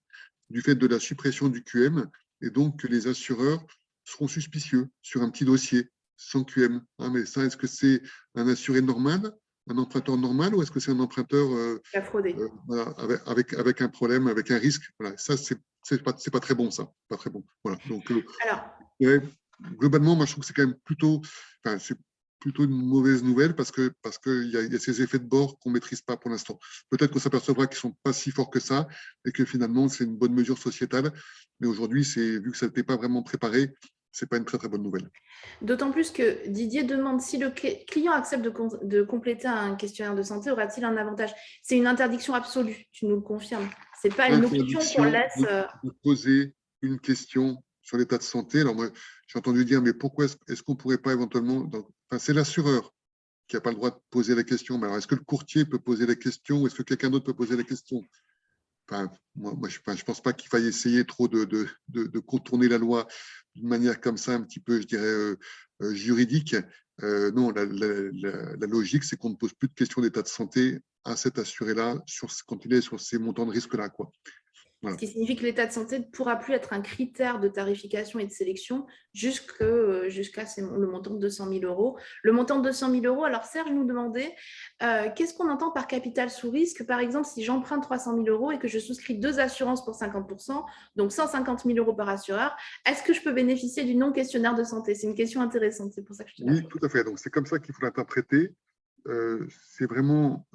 du fait de la suppression du QM, et donc que les assureurs seront suspicieux sur un petit dossier sans QM. Hein, mais ça, est-ce que c'est un assuré normal, un emprunteur normal, ou est-ce que c'est un emprunteur voilà, avec un problème, avec un risque? Voilà, ça, c'est pas très bon, ça. Pas très bon. Voilà. Donc, Alors, globalement, moi, je trouve que c'est quand même c'est plutôt une mauvaise nouvelle parce qu'il y a ces effets de bord qu'on ne maîtrise pas pour l'instant. Peut-être qu'on s'apercevra qu'ils ne sont pas si forts que ça et que finalement, c'est une bonne mesure sociétale. Mais aujourd'hui, vu que ça n'était pas vraiment préparé, ce n'est pas une très, très bonne nouvelle. d'autant plus que Didier demande si le client accepte de compléter un questionnaire de santé, aura-t-il un avantage? C'est une interdiction absolue, tu nous le confirmes. Ce n'est pas une option qu'on laisse. De poser une question sur l'état de santé. Alors moi, j'ai entendu dire, mais pourquoi est-ce qu'on ne pourrait pas éventuellement... Enfin, c'est l'assureur qui n'a pas le droit de poser la question. Mais alors, est-ce que le courtier peut poser la question ou est-ce que quelqu'un d'autre peut poser la question? Enfin, je ne pense pas qu'il faille essayer trop de contourner la loi d'une manière comme ça, un petit peu, je dirais, juridique. Non, la logique, c'est qu'on ne pose plus de questions d'état de santé à cet assuré-là quand il est sur ces montants de risque-là, quoi. Voilà. Ce qui signifie que l'état de santé ne pourra plus être un critère de tarification et de sélection jusqu'à le montant de 200 000 euros. Le montant de 200 000 euros, alors Serge nous demandait qu'est-ce qu'on entend par capital sous risque? Par exemple, si j'emprunte 300 000 euros et que je souscris 2 assurances pour 50%, donc 150 000 euros par assureur, est-ce que je peux bénéficier du non-questionnaire de santé? C'est une question intéressante, c'est pour ça que je te la pose. Oui, tout à fait. Donc, c'est comme ça qu'il faut l'interpréter. C'est vraiment,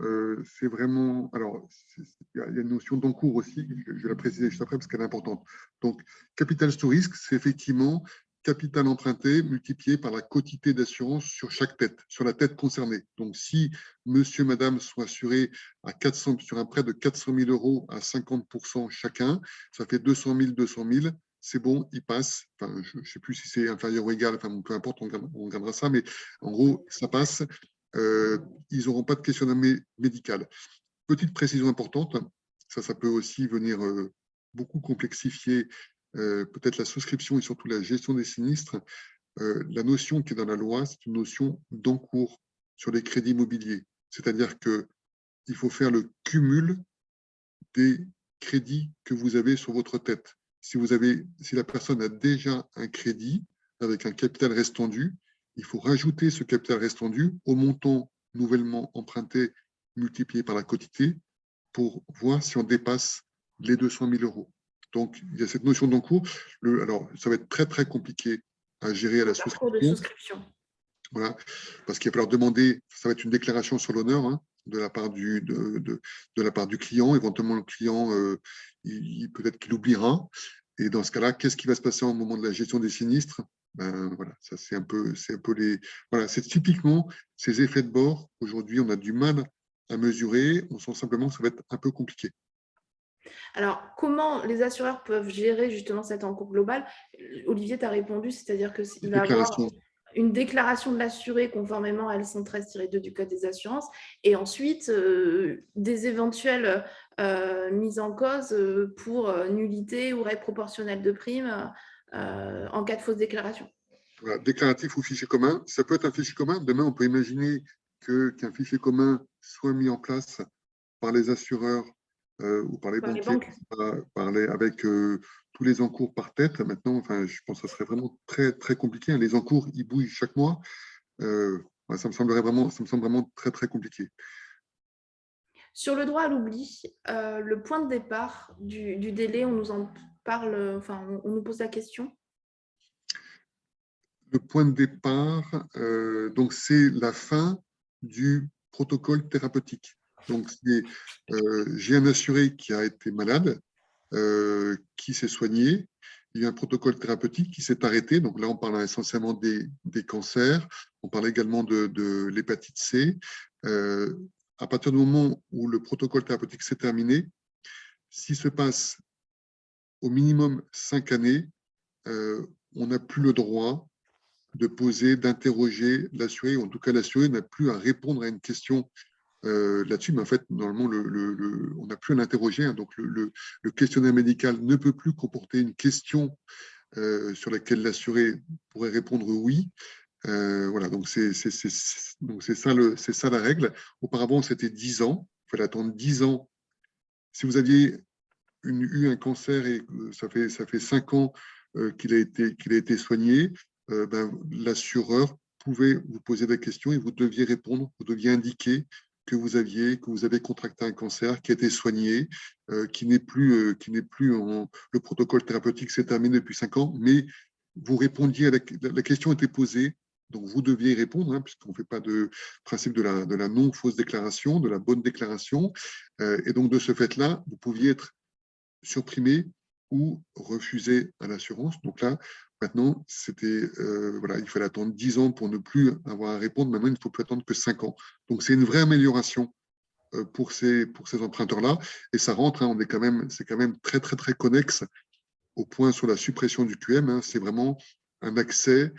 alors, il y a une notion d'encours aussi, je vais la préciser juste après parce qu'elle est importante. Donc, capital sous risque, c'est effectivement capital emprunté multiplié par la quotité d'assurance sur chaque tête, sur la tête concernée. Donc, si monsieur, madame sont assurés sur un prêt de 400 000 euros à 50% chacun, ça fait 200 000, c'est bon, il passe. Enfin, je ne sais plus si c'est inférieur ou égal, enfin, peu importe, on regardera ça, mais en gros, ça passe. Ils n'auront pas de questionnaire médical. Petite précision importante, ça peut aussi venir beaucoup complexifier peut-être la souscription et surtout la gestion des sinistres. La notion qui est dans la loi, c'est une notion d'encours sur les crédits immobiliers. C'est-à-dire qu'il faut faire le cumul des crédits que vous avez sur votre tête. Si la personne a déjà un crédit avec un capital restendu, il faut rajouter ce capital restendu au montant nouvellement emprunté multiplié par la quotité pour voir si on dépasse les 200 000 euros. Donc, il y a cette notion d'encours. Alors, ça va être très, très compliqué à gérer à la souscription. Voilà, parce qu'il va falloir demander, ça va être une déclaration sur l'honneur hein, de la part du client. Éventuellement, le client, peut-être qu'il oubliera. Et dans ce cas-là, qu'est-ce qui va se passer au moment de la gestion des sinistres? Ben, voilà, ça c'est un peu les. Voilà, c'est typiquement ces effets de bord. Aujourd'hui, on a du mal à mesurer. On sent simplement que ça va être un peu compliqué. Alors, comment les assureurs peuvent gérer justement cet encours global? Olivier t'a répondu, c'est-à-dire qu'il va y avoir une déclaration de l'assuré conformément à L113-2 du Code des assurances et ensuite des éventuelles mises en cause pour nullité ou règle proportionnelle de prime en cas de fausse déclaration. Voilà, déclaratif ou fichier commun. Ça peut être un fichier commun. Demain, on peut imaginer qu'un fichier commun soit mis en place par les assureurs ou par les banquiers, avec tous les encours par tête. Maintenant, enfin, je pense que ça serait vraiment très, très compliqué. Les encours, ils bougent chaque mois. Ouais, ça me semble vraiment très, très compliqué. Sur le droit à l'oubli, le point de départ du délai, on nous en parle, enfin, on nous pose la question. Le point de départ, donc c'est la fin du protocole thérapeutique. Donc, j'ai un assuré qui a été malade, qui s'est soigné. Il y a un protocole thérapeutique qui s'est arrêté. Donc là, on parle essentiellement des cancers. On parle également de l'hépatite C. À partir du moment où le protocole thérapeutique s'est terminé, s'il se passe au minimum 5 années, on n'a plus le droit de poser, d'interroger l'assuré, ou en tout cas l'assuré n'a plus à répondre à une question là-dessus, mais en fait, normalement, on n'a plus à l'interroger, hein, donc le questionnaire médical ne peut plus comporter une question sur laquelle l'assuré pourrait répondre oui. Voilà, donc c'est ça la règle. Auparavant, c'était 10 ans, il fallait attendre 10 ans. Si vous aviez eu un cancer et ça fait 5 ans qu'il a été soigné, ben, l'assureur pouvait vous poser des questions et vous deviez répondre, vous deviez indiquer que vous avez contracté un cancer, qui a été soigné, le protocole thérapeutique s'est terminé depuis 5 ans, mais vous répondiez la question était posée, donc vous deviez y répondre, hein, puisqu'on ne fait pas de principe de la non-fausse déclaration, de la bonne déclaration. Et donc de ce fait-là, vous pouviez être supprimé ou refusé à l'assurance. Donc là, maintenant, voilà, il fallait attendre 10 ans pour ne plus avoir à répondre. Maintenant, il ne faut plus attendre que 5 ans. Donc c'est une vraie amélioration pour ces emprunteurs-là. Et ça rentre, hein, c'est quand même très, très, très connexe au point sur la suppression du QM. Hein, c'est vraiment un accès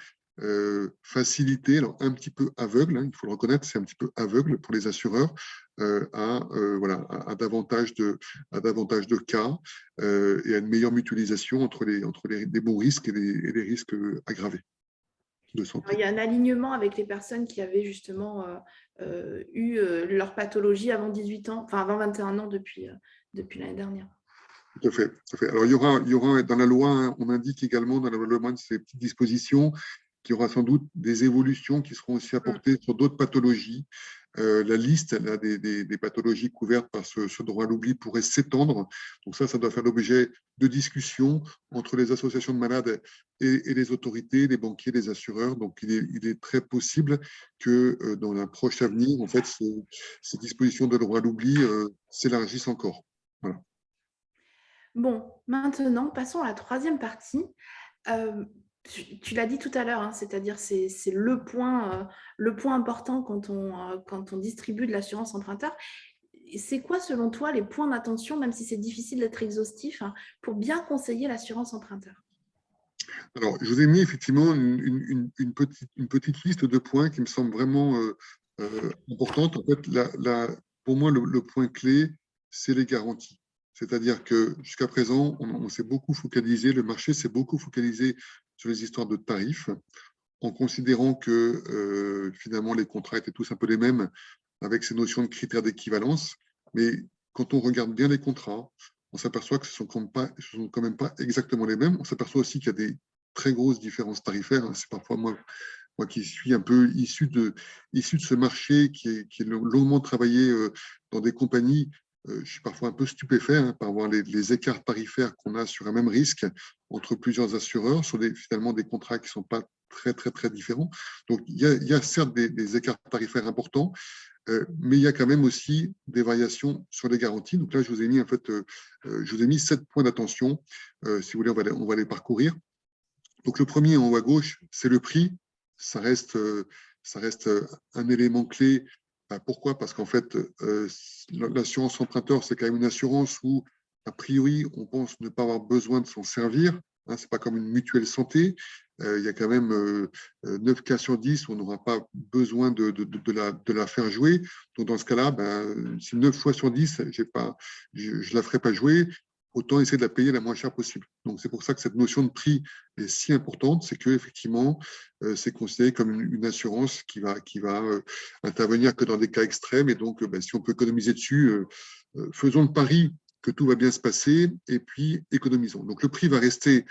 facilité, alors un petit peu aveugle, hein, il faut le reconnaître, c'est un petit peu aveugle pour les assureurs voilà, à davantage de cas et à une meilleure mutualisation entre des bons risques et les risques aggravés de Alors, il santé. y a un alignement avec les personnes qui avaient justement eu leur pathologie avant 18 ans, enfin avant 21 ans depuis l'année dernière. Tout à fait, tout à fait. Alors, il y aura dans la loi, hein, on indique également dans la loi de ces petites dispositions qu'il y aura sans doute des évolutions qui seront aussi apportées sur d'autres pathologies. La liste là, des pathologies couvertes par ce droit à l'oubli pourrait s'étendre. Donc ça doit faire l'objet de discussions entre les associations de malades et les autorités, les banquiers, les assureurs. Donc il est très possible que dans un proche avenir, en fait, ces dispositions de droit à l'oubli s'élargissent encore. Voilà. Bon, maintenant, passons à la troisième partie. Tu l'as dit tout à l'heure, hein, c'est-à-dire c'est le point important quand on distribue de l'assurance emprunteur. C'est quoi, selon toi, les points d'attention, même si c'est difficile d'être exhaustif, hein, pour bien conseiller l'assurance emprunteur? Alors, je vous ai mis effectivement une petite liste de points qui me semblent vraiment importantes. En fait, pour moi, le point clé, c'est les garanties. C'est-à-dire que jusqu'à présent, on s'est beaucoup focalisé, le marché s'est beaucoup focalisé sur les histoires de tarifs, en considérant que finalement les contrats étaient tous un peu les mêmes, avec ces notions de critères d'équivalence. Mais quand on regarde bien les contrats, on s'aperçoit que ce ne sont quand même pas exactement les mêmes. On s'aperçoit aussi qu'il y a des très grosses différences tarifaires. Hein. C'est parfois moi qui suis un peu issu de ce marché, qui est longuement travaillé dans des compagnies. Je suis parfois un peu stupéfait hein, par voir les écarts tarifaires qu'on a sur un même risque entre plusieurs assureurs, sur finalement des contrats qui ne sont pas très, très, très différents. Donc, il y a certes des écarts tarifaires importants, mais il y a quand même aussi des variations sur les garanties. Donc là, je vous ai mis, en fait, je vous ai mis 7 points d'attention. Si vous voulez, on va les parcourir. Donc, le premier en haut à gauche, c'est le prix. Ça reste, ça reste un élément clé. Pourquoi? Parce qu'en fait, l'assurance emprunteur, c'est quand même une assurance où, a priori, on pense ne pas avoir besoin de s'en servir. Hein, ce n'est pas comme une mutuelle santé. Il y a quand même 9 cas sur 10 où on n'aura pas besoin de la faire jouer. Donc, dans ce cas-là, ben, si 9 fois sur 10, je ne la ferai pas jouer, autant essayer de la payer la moins chère possible. Donc, c'est pour ça que cette notion de prix est si importante, c'est qu'effectivement, c'est considéré comme une assurance qui va intervenir que dans des cas extrêmes. Et donc, ben, si on peut économiser dessus, faisons le pari que tout va bien se passer et puis économisons. Donc, le prix va rester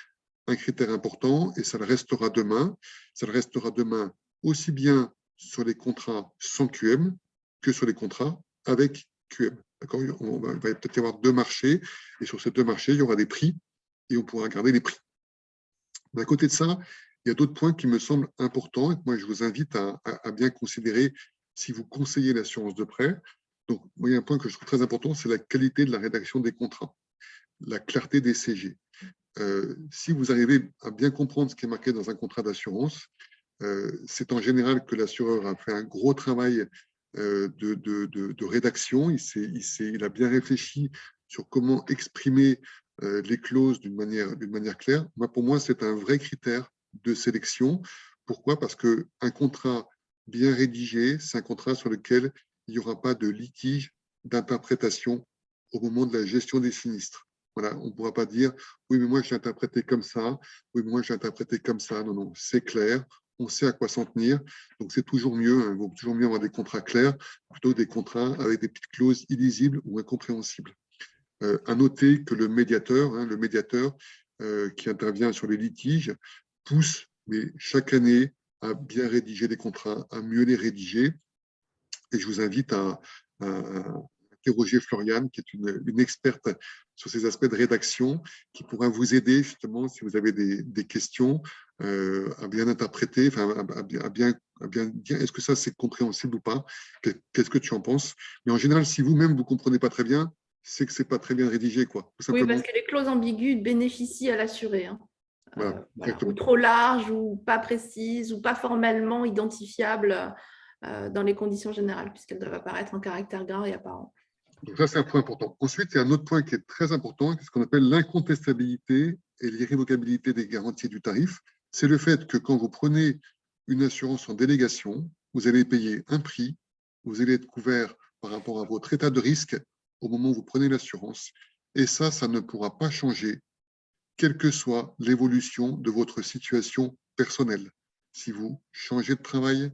un critère important et ça le restera demain. Ça le restera demain aussi bien sur les contrats sans QM que sur les contrats avec QM. D'accord ? Il va peut-être y avoir deux marchés, et sur ces deux marchés, il y aura des prix, et on pourra regarder les prix. Mais à côté de ça, il y a d'autres points qui me semblent importants, et que moi, je vous invite à bien considérer si vous conseillez l'assurance de prêt. Donc, moi, il y a un point que je trouve très important, c'est la qualité de la rédaction des contrats, la clarté des CG. Si vous arrivez à bien comprendre ce qui est marqué dans un contrat d'assurance, c'est en général que l'assureur a fait un gros travail de rédaction. Il a bien réfléchi sur comment exprimer les clauses d'une manière claire. Pour moi, c'est un vrai critère de sélection. Pourquoi ? Parce qu'un contrat bien rédigé, c'est un contrat sur lequel il n'y aura pas de litige d'interprétation au moment de la gestion des sinistres. Voilà, on ne pourra pas dire « oui, mais moi, j'ai interprété comme ça, oui, mais moi, j'ai interprété comme ça ». Non, non, c'est clair, on sait à quoi s'en tenir. Donc, c'est toujours mieux, il vaut toujours mieux avoir des contrats clairs plutôt que des contrats avec des petites clauses illisibles ou incompréhensibles. À noter que le médiateur qui intervient sur les litiges, pousse, mais chaque année, à bien rédiger les contrats, à mieux les rédiger. Et je vous invite à interroger Floriane, qui est une experte sur ces aspects de rédaction, qui pourra vous aider justement si vous avez des questions à bien interpréter, à bien dire est-ce que ça c'est compréhensible ou pas, qu'est-ce que tu en penses. Mais en général, si vous-même vous ne comprenez pas très bien, c'est que ce n'est pas très bien rédigé, quoi. Tout Oui, simplement. parce que les clauses ambiguës bénéficient à l'assuré. Hein. Voilà, Ou trop larges, ou pas précises, ou pas formellement identifiables dans les conditions générales, puisqu'elles doivent apparaître en caractère gras et apparent. Donc ça, c'est un point important. Ensuite, il y a un autre point qui est très important, c'est ce qu'on appelle l'incontestabilité et l'irrévocabilité des garanties du tarif. C'est le fait que quand vous prenez une assurance en délégation, vous allez payer un prix, vous allez être couvert par rapport à votre état de risque au moment où vous prenez l'assurance. Et ça ne pourra pas changer, quelle que soit l'évolution de votre situation personnelle. Si vous changez de travail,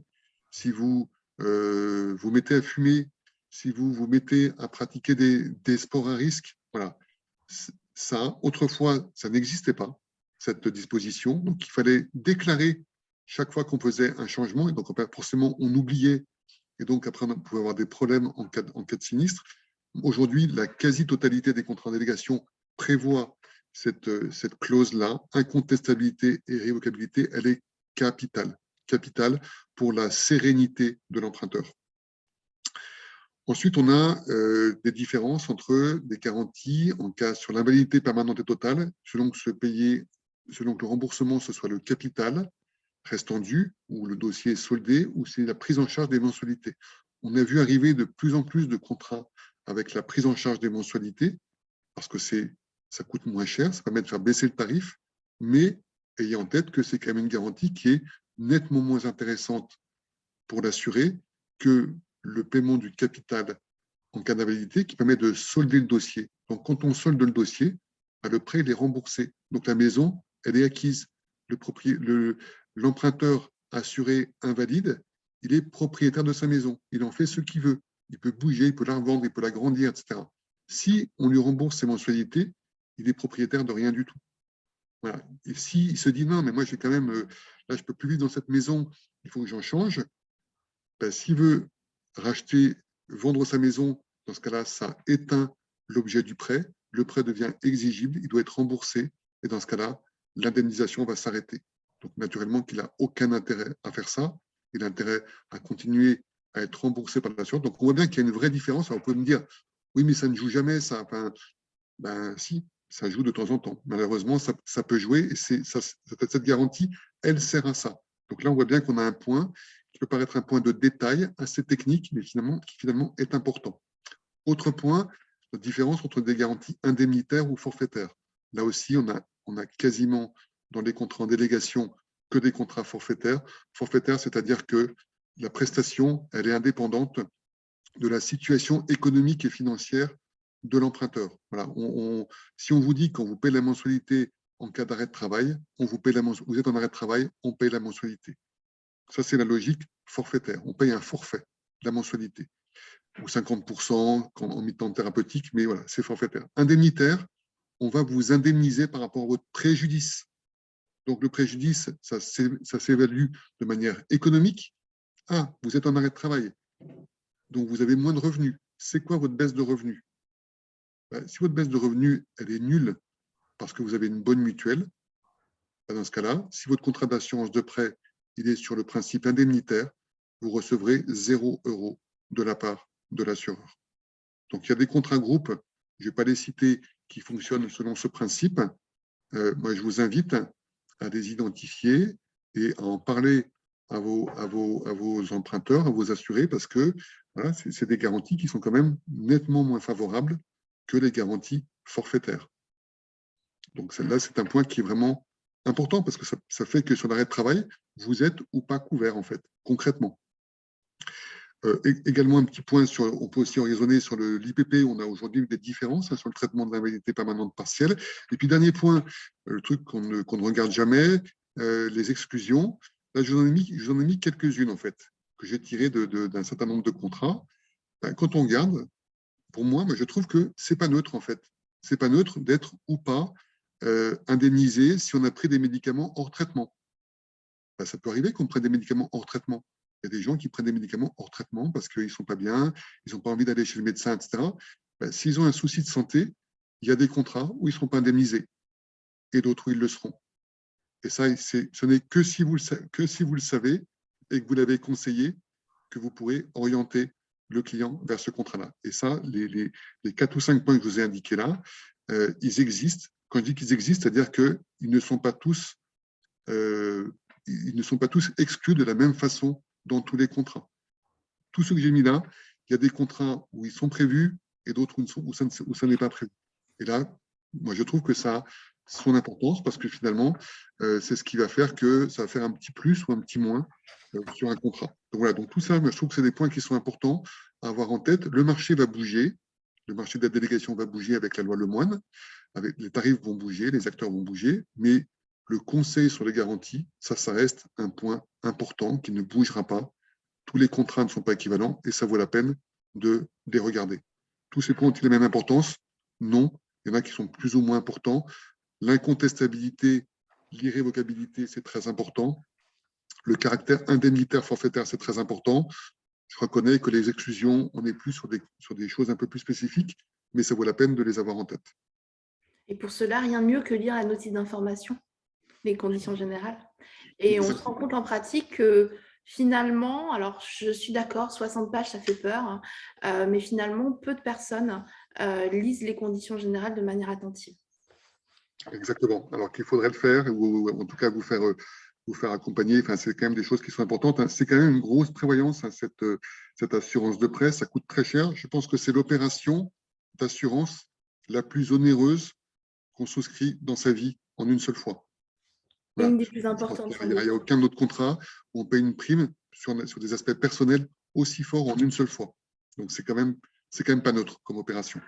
si vous vous mettez à fumer, si vous vous mettez à pratiquer des sports à risque, voilà. Ça, autrefois, ça n'existait pas, cette disposition. Donc, il fallait déclarer chaque fois qu'on faisait un changement. Et donc, forcément, on oubliait. Et donc, après, on pouvait avoir des problèmes en cas de sinistre. Aujourd'hui, la quasi-totalité des contrats en délégation prévoit cette clause-là, incontestabilité et révocabilité, elle est capitale pour la sérénité de l'emprunteur. Ensuite, on a des différences entre des garanties en cas sur l'invalidité permanente et totale, selon que le remboursement ce soit le capital restant dû, ou le dossier est soldé, ou c'est la prise en charge des mensualités. On a vu arriver de plus en plus de contrats avec la prise en charge des mensualités, parce que ça coûte moins cher, ça permet de faire baisser le tarif, mais ayez en tête que c'est quand même une garantie qui est nettement moins intéressante pour l'assuré que le paiement du capital en cas d'invalidité qui permet de solder le dossier. Donc, quand on solde le dossier, le prêt il est remboursé. Donc, la maison, elle est acquise. L'emprunteur assuré invalide, il est propriétaire de sa maison. Il en fait ce qu'il veut. Il peut bouger, il peut la revendre, il peut l'agrandir, etc. Si on lui rembourse ses mensualités, il est propriétaire de rien du tout. Voilà. Et s'il se dit non, mais moi, j'ai quand même, là, je ne peux plus vivre dans cette maison, il faut que j'en change, ben, s'il veut racheter, vendre sa maison, dans ce cas-là, ça éteint l'objet du prêt, le prêt devient exigible, il doit être remboursé, et dans ce cas-là, l'indemnisation va s'arrêter. Donc, naturellement, qu'il n'a aucun intérêt à faire ça, il a intérêt à continuer à être remboursé par l'assurance. Donc, on voit bien qu'il y a une vraie différence. Alors, vous pouvez me dire, oui, mais ça ne joue jamais, ça. Enfin, ben, si, ça joue de temps en temps. Malheureusement, ça peut jouer, et cette garantie, elle sert à ça. Donc là, on voit bien qu'on a un point qui peut paraître un point de détail assez technique, mais qui finalement est important. Autre point, la différence entre des garanties indemnitaires ou forfaitaires. Là aussi, on a quasiment dans les contrats en délégation que des contrats forfaitaires. Forfaitaires, c'est-à-dire que la prestation, elle est indépendante de la situation économique et financière de l'emprunteur. Voilà. Si on vous dit quand vous payez la mensualité en cas d'arrêt de travail, vous êtes en arrêt de travail, on paye la mensualité. Ça, c'est la logique forfaitaire. On paye un forfait, la mensualité, ou 50% en mi-temps thérapeutique, mais voilà, c'est forfaitaire. Indemnitaire, on va vous indemniser par rapport à votre préjudice. Donc, le préjudice, ça s'évalue de manière économique. Ah, vous êtes en arrêt de travail, donc vous avez moins de revenus. C'est quoi votre baisse de revenus? Ben, si votre baisse de revenus, elle est nulle parce que vous avez une bonne mutuelle, ben dans ce cas-là, si votre contrat d'assurance de prêt il est sur le principe indemnitaire, vous recevrez 0 € de la part de l'assureur. Donc, il y a des contrats groupes, je ne vais pas les citer, qui fonctionnent selon ce principe. Moi, je vous invite à les identifier et à en parler à vos emprunteurs, à vos assurés, parce que voilà, c'est des garanties qui sont quand même nettement moins favorables que les garanties forfaitaires. Donc, celle-là, c'est un point qui est vraiment important parce que ça fait que sur l'arrêt de travail, vous êtes ou pas couvert, en fait, concrètement. Également, un petit point, on peut aussi raisonner sur l'IPP. On a aujourd'hui des différences sur le traitement de l'invalidité permanente partielle. Et puis, dernier point, le truc qu'on ne regarde jamais, les exclusions. Là, je vous en ai mis quelques-unes, en fait, que j'ai tirées d'un certain nombre de contrats. Quand on regarde, pour moi, je trouve que ce n'est pas neutre, en fait. Ce n'est pas neutre d'être ou pas indemnisé si on a pris des médicaments hors traitement. Ça peut arriver qu'on prenne des médicaments hors traitement. Il y a des gens qui prennent des médicaments hors traitement parce qu'ils ne sont pas bien, ils n'ont pas envie d'aller chez le médecin, etc. S'ils ont un souci de santé, il y a des contrats où ils ne seront pas indemnisés et d'autres où ils le seront. Et ça, ce n'est que si vous le savez et que vous l'avez conseillé que vous pourrez orienter le client vers ce contrat-là. Et ça, les 4 ou 5 points que je vous ai indiqués là, ils existent. Quand je dis qu'ils existent, c'est-à-dire qu'ils ne sont pas tous ils ne sont pas tous exclus de la même façon dans tous les contrats. Tous ceux que j'ai mis là, il y a des contrats où ils sont prévus et d'autres où ça n'est pas prévu. Et là, moi, je trouve que ça a son importance parce que finalement, c'est ce qui va faire que ça va faire un petit plus ou un petit moins sur un contrat. Donc voilà, donc tout ça, moi, je trouve que c'est des points qui sont importants à avoir en tête. Le marché va bouger, le marché de la délégation va bouger avec la loi Lemoine, les tarifs vont bouger, les acteurs vont bouger, mais le conseil sur les garanties, ça reste un point important qui ne bougera pas. Tous les contrats ne sont pas équivalents et ça vaut la peine de les regarder. Tous ces points ont-ils la même importance? Non. Il y en a qui sont plus ou moins importants. L'incontestabilité, l'irrévocabilité, c'est très important. Le caractère indemnitaire forfaitaire, c'est très important. Je reconnais que les exclusions, on est plus sur des choses un peu plus spécifiques, mais ça vaut la peine de les avoir en tête. Et pour cela, rien de mieux que lire la notice d'information, les conditions générales. Et on se rend compte en pratique que finalement, alors je suis d'accord, 60 pages, ça fait peur, mais finalement, peu de personnes lisent les conditions générales de manière attentive. Exactement. Alors qu'il faudrait le faire, ou en tout cas vous faire accompagner. Enfin, c'est quand même des choses qui sont importantes. C'est quand même une grosse prévoyance, cette assurance de prêt. Ça coûte très cher. Je pense que c'est l'opération d'assurance la plus onéreuse qu'on souscrit dans sa vie en une seule fois. Voilà. Une des Je plus pense importantes. qu'il n'y a aucun autre contrat où on paye une prime sur des aspects personnels aussi forts en une seule fois. Donc, c'est quand même pas neutre comme opération.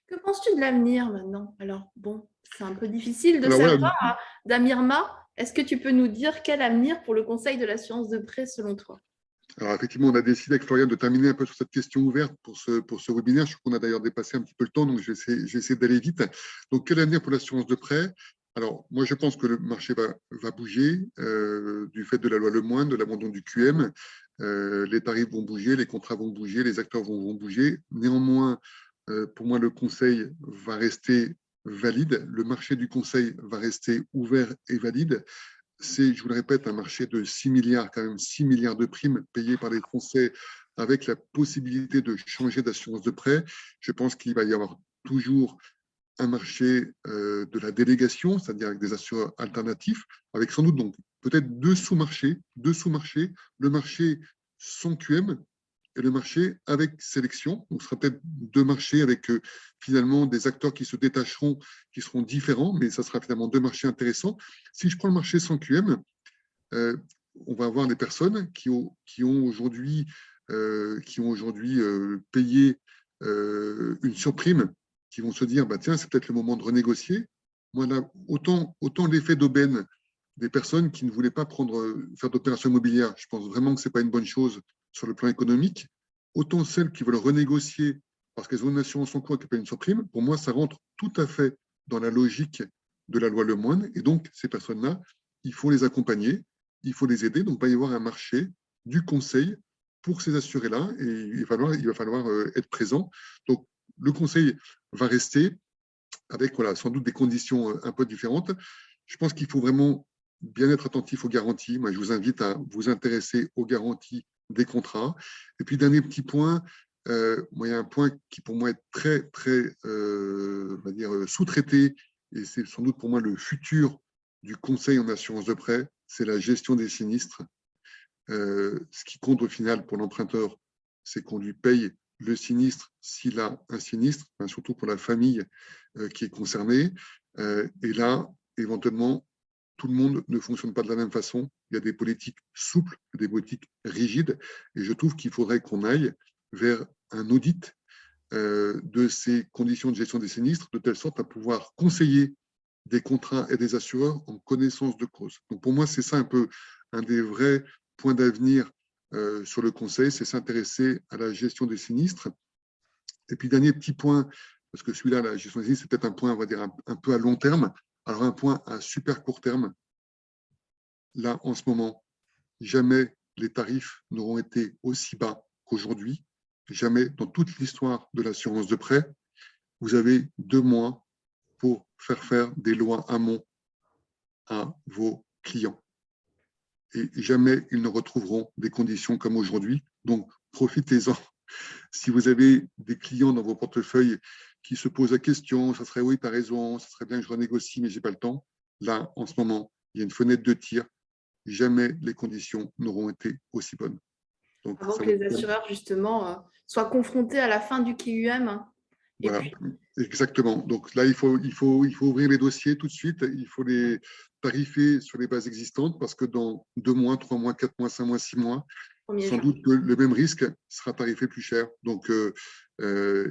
Que penses-tu de l'avenir maintenant? Alors, bon, c'est un peu difficile de savoir. Voilà. Damirma, est-ce que tu peux nous dire quel avenir pour le Conseil de l'assurance de prêt selon toi? Alors, effectivement, on a décidé avec Florian de terminer un peu sur cette question ouverte pour ce webinaire. Je trouve qu'on a d'ailleurs dépassé un petit peu le temps, donc je vais essayer d'aller vite. Donc, quel avenir pour l'assurance de prêt? Alors, moi, je pense que le marché va bouger du fait de la loi Lemoine, de l'abandon du QM. Les tarifs vont bouger, les contrats vont bouger, les acteurs vont bouger. Néanmoins, pour moi, le conseil va rester valide. Le marché du conseil va rester ouvert et valide. C'est, je vous le répète, un marché de 6 milliards, quand même 6 milliards de primes payées par les Français avec la possibilité de changer d'assurance de prêt. Je pense qu'il va y avoir toujours un marché de la délégation, c'est-à-dire avec des assureurs alternatifs, avec sans doute donc peut-être deux sous-marchés, le marché sans QM et le marché avec sélection. Donc, ce sera peut-être deux marchés avec finalement des acteurs qui se détacheront, qui seront différents, mais ça sera finalement deux marchés intéressants. Si je prends le marché sans QM, on va avoir des personnes qui ont aujourd'hui payé une surprime, qui vont se dire, bah, tiens, c'est peut-être le moment de renégocier. Moi, là, autant l'effet d'aubaine des personnes qui ne voulaient pas faire d'opérations immobilières, je pense vraiment que ce n'est pas une bonne chose sur le plan économique, autant celles qui veulent renégocier parce qu'elles ont une assurance en cours qui paye une surprime, pour moi, ça rentre tout à fait dans la logique de la loi Lemoine. Et donc, ces personnes-là, il faut les accompagner, il faut les aider. Donc, il va y avoir un marché du conseil pour ces assurés-là, et il va falloir être présent. Donc, le conseil va rester avec voilà, sans doute des conditions un peu différentes. Je pense qu'il faut vraiment bien être attentif aux garanties. Moi, je vous invite à vous intéresser aux garanties des contrats. Et puis, dernier petit point, moi, il y a un point qui pour moi est très, très on va dire, sous-traité, et c'est sans doute pour moi le futur du conseil en assurance de prêt, c'est la gestion des sinistres. Ce qui compte au final pour l'emprunteur, c'est qu'on lui paye le sinistre s'il a un sinistre, enfin, surtout pour la famille qui est concernée. Et là, éventuellement, tout le monde ne fonctionne pas de la même façon. Il y a des politiques souples, des politiques rigides, et je trouve qu'il faudrait qu'on aille vers un audit de ces conditions de gestion des sinistres, de telle sorte à pouvoir conseiller des contrats et des assureurs en connaissance de cause. Donc pour moi, c'est ça un peu un des vrais points d'avenir sur le conseil, c'est s'intéresser à la gestion des sinistres. Et puis, dernier petit point, parce que celui-là, la gestion des sinistres, c'est peut-être un point, on va dire, un peu à long terme. Alors, un point à super court terme. Là, en ce moment, jamais les tarifs n'auront été aussi bas qu'aujourd'hui. Jamais dans toute l'histoire de l'assurance de prêt, vous avez 2 mois pour faire des lois amont à vos clients. Et jamais ils ne retrouveront des conditions comme aujourd'hui. Donc, profitez-en. Si vous avez des clients dans vos portefeuilles qui se posent la question, ça serait oui, tu as raison, ça serait bien que je renégocie, mais je n'ai pas le temps. Là, en ce moment, il y a une fenêtre de tir. Jamais les conditions n'auront été aussi bonnes. Donc, Avant ça que vaut les assureurs, justement, soient confrontés à la fin du KUM. Et voilà, puis, exactement. Donc là, il faut ouvrir les dossiers tout de suite. Il faut les tarifer sur les bases existantes parce que dans 2 mois, 3 mois, 4 mois, 5 mois, 6 mois, 1er sans juin. doute que le même risque sera tarifé plus cher. Donc,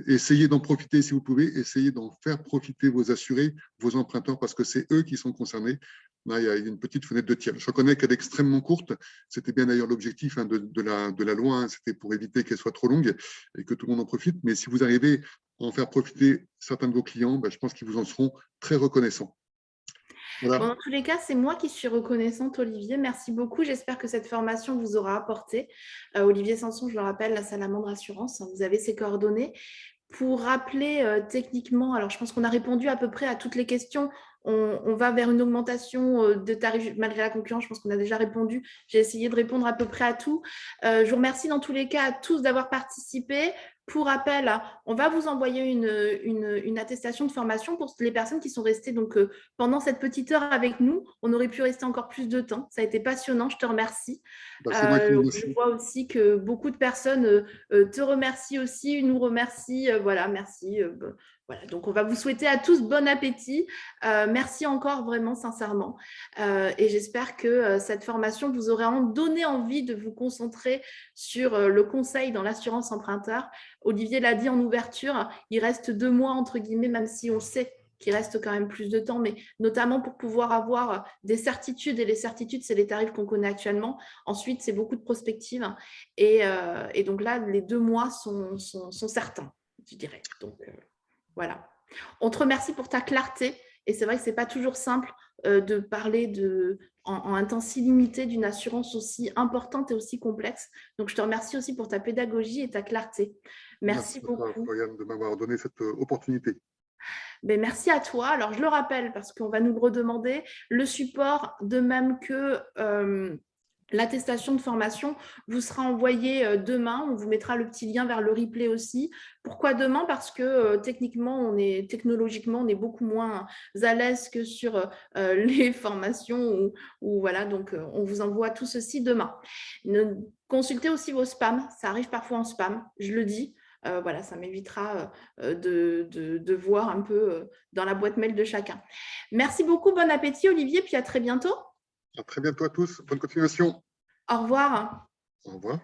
essayez d'en profiter si vous pouvez. Essayez d'en faire profiter vos assurés, vos emprunteurs, parce que c'est eux qui sont concernés. Là, il y a une petite fenêtre de tir. Je reconnais qu'elle est extrêmement courte. C'était bien d'ailleurs l'objectif de la loi. Hein. C'était pour éviter qu'elle soit trop longue et que tout le monde en profite. Mais si vous arrivez à en faire profiter certains de vos clients, ben, je pense qu'ils vous en seront très reconnaissants. Voilà. Bon, dans tous les cas, c'est moi qui suis reconnaissante, Olivier. Merci beaucoup. J'espère que cette formation vous aura apporté. Olivier Sanson, je le rappelle, la Salamandre Assurance. Vous avez ses coordonnées. Pour rappeler techniquement, alors je pense qu'on a répondu à peu près à toutes les questions. On va vers une augmentation de tarifs malgré la concurrence. Je pense qu'on a déjà répondu. J'ai essayé de répondre à peu près à tout. Je vous remercie dans tous les cas à tous d'avoir participé. Pour rappel, on va vous envoyer une attestation de formation pour les personnes qui sont restées donc, pendant cette petite heure avec nous. On aurait pu rester encore plus de temps. Ça a été passionnant. Je te remercie. C'est moi qui vous Je remercie. vois aussi que beaucoup de personnes te remercient aussi, nous remercient. Voilà, merci. Voilà, donc on va vous souhaiter à tous bon appétit. Merci encore vraiment sincèrement. Et j'espère que cette formation vous aura donné envie de vous concentrer sur le conseil dans l'assurance emprunteur. Olivier l'a dit en ouverture, il reste 2 mois entre guillemets, même si on sait qu'il reste quand même plus de temps, mais notamment pour pouvoir avoir des certitudes. Et les certitudes, c'est les tarifs qu'on connaît actuellement. Ensuite, c'est beaucoup de prospectives. Et donc là, les 2 mois sont certains, je dirais. Donc, voilà. On te remercie pour ta clarté. Et c'est vrai que ce n'est pas toujours simple de parler en un temps si limité d'une assurance aussi importante et aussi complexe. Donc, je te remercie aussi pour ta pédagogie et ta clarté. Merci beaucoup. Floriane, de m'avoir donné cette opportunité. Ben, merci à toi. Alors, je le rappelle parce qu'on va nous le redemander. Le support, de même que l'attestation de formation, vous sera envoyée demain. On vous mettra le petit lien vers le replay aussi. Pourquoi demain? Parce que technologiquement, on est beaucoup moins à l'aise que sur les formations. Voilà, donc on vous envoie tout ceci demain. Consultez aussi vos spams. Ça arrive parfois en spam, je le dis. Voilà, ça m'évitera de voir un peu dans la boîte mail de chacun. Merci beaucoup, bon appétit Olivier, puis à très bientôt. À très bientôt à tous. Bonne continuation. Au revoir. Au revoir.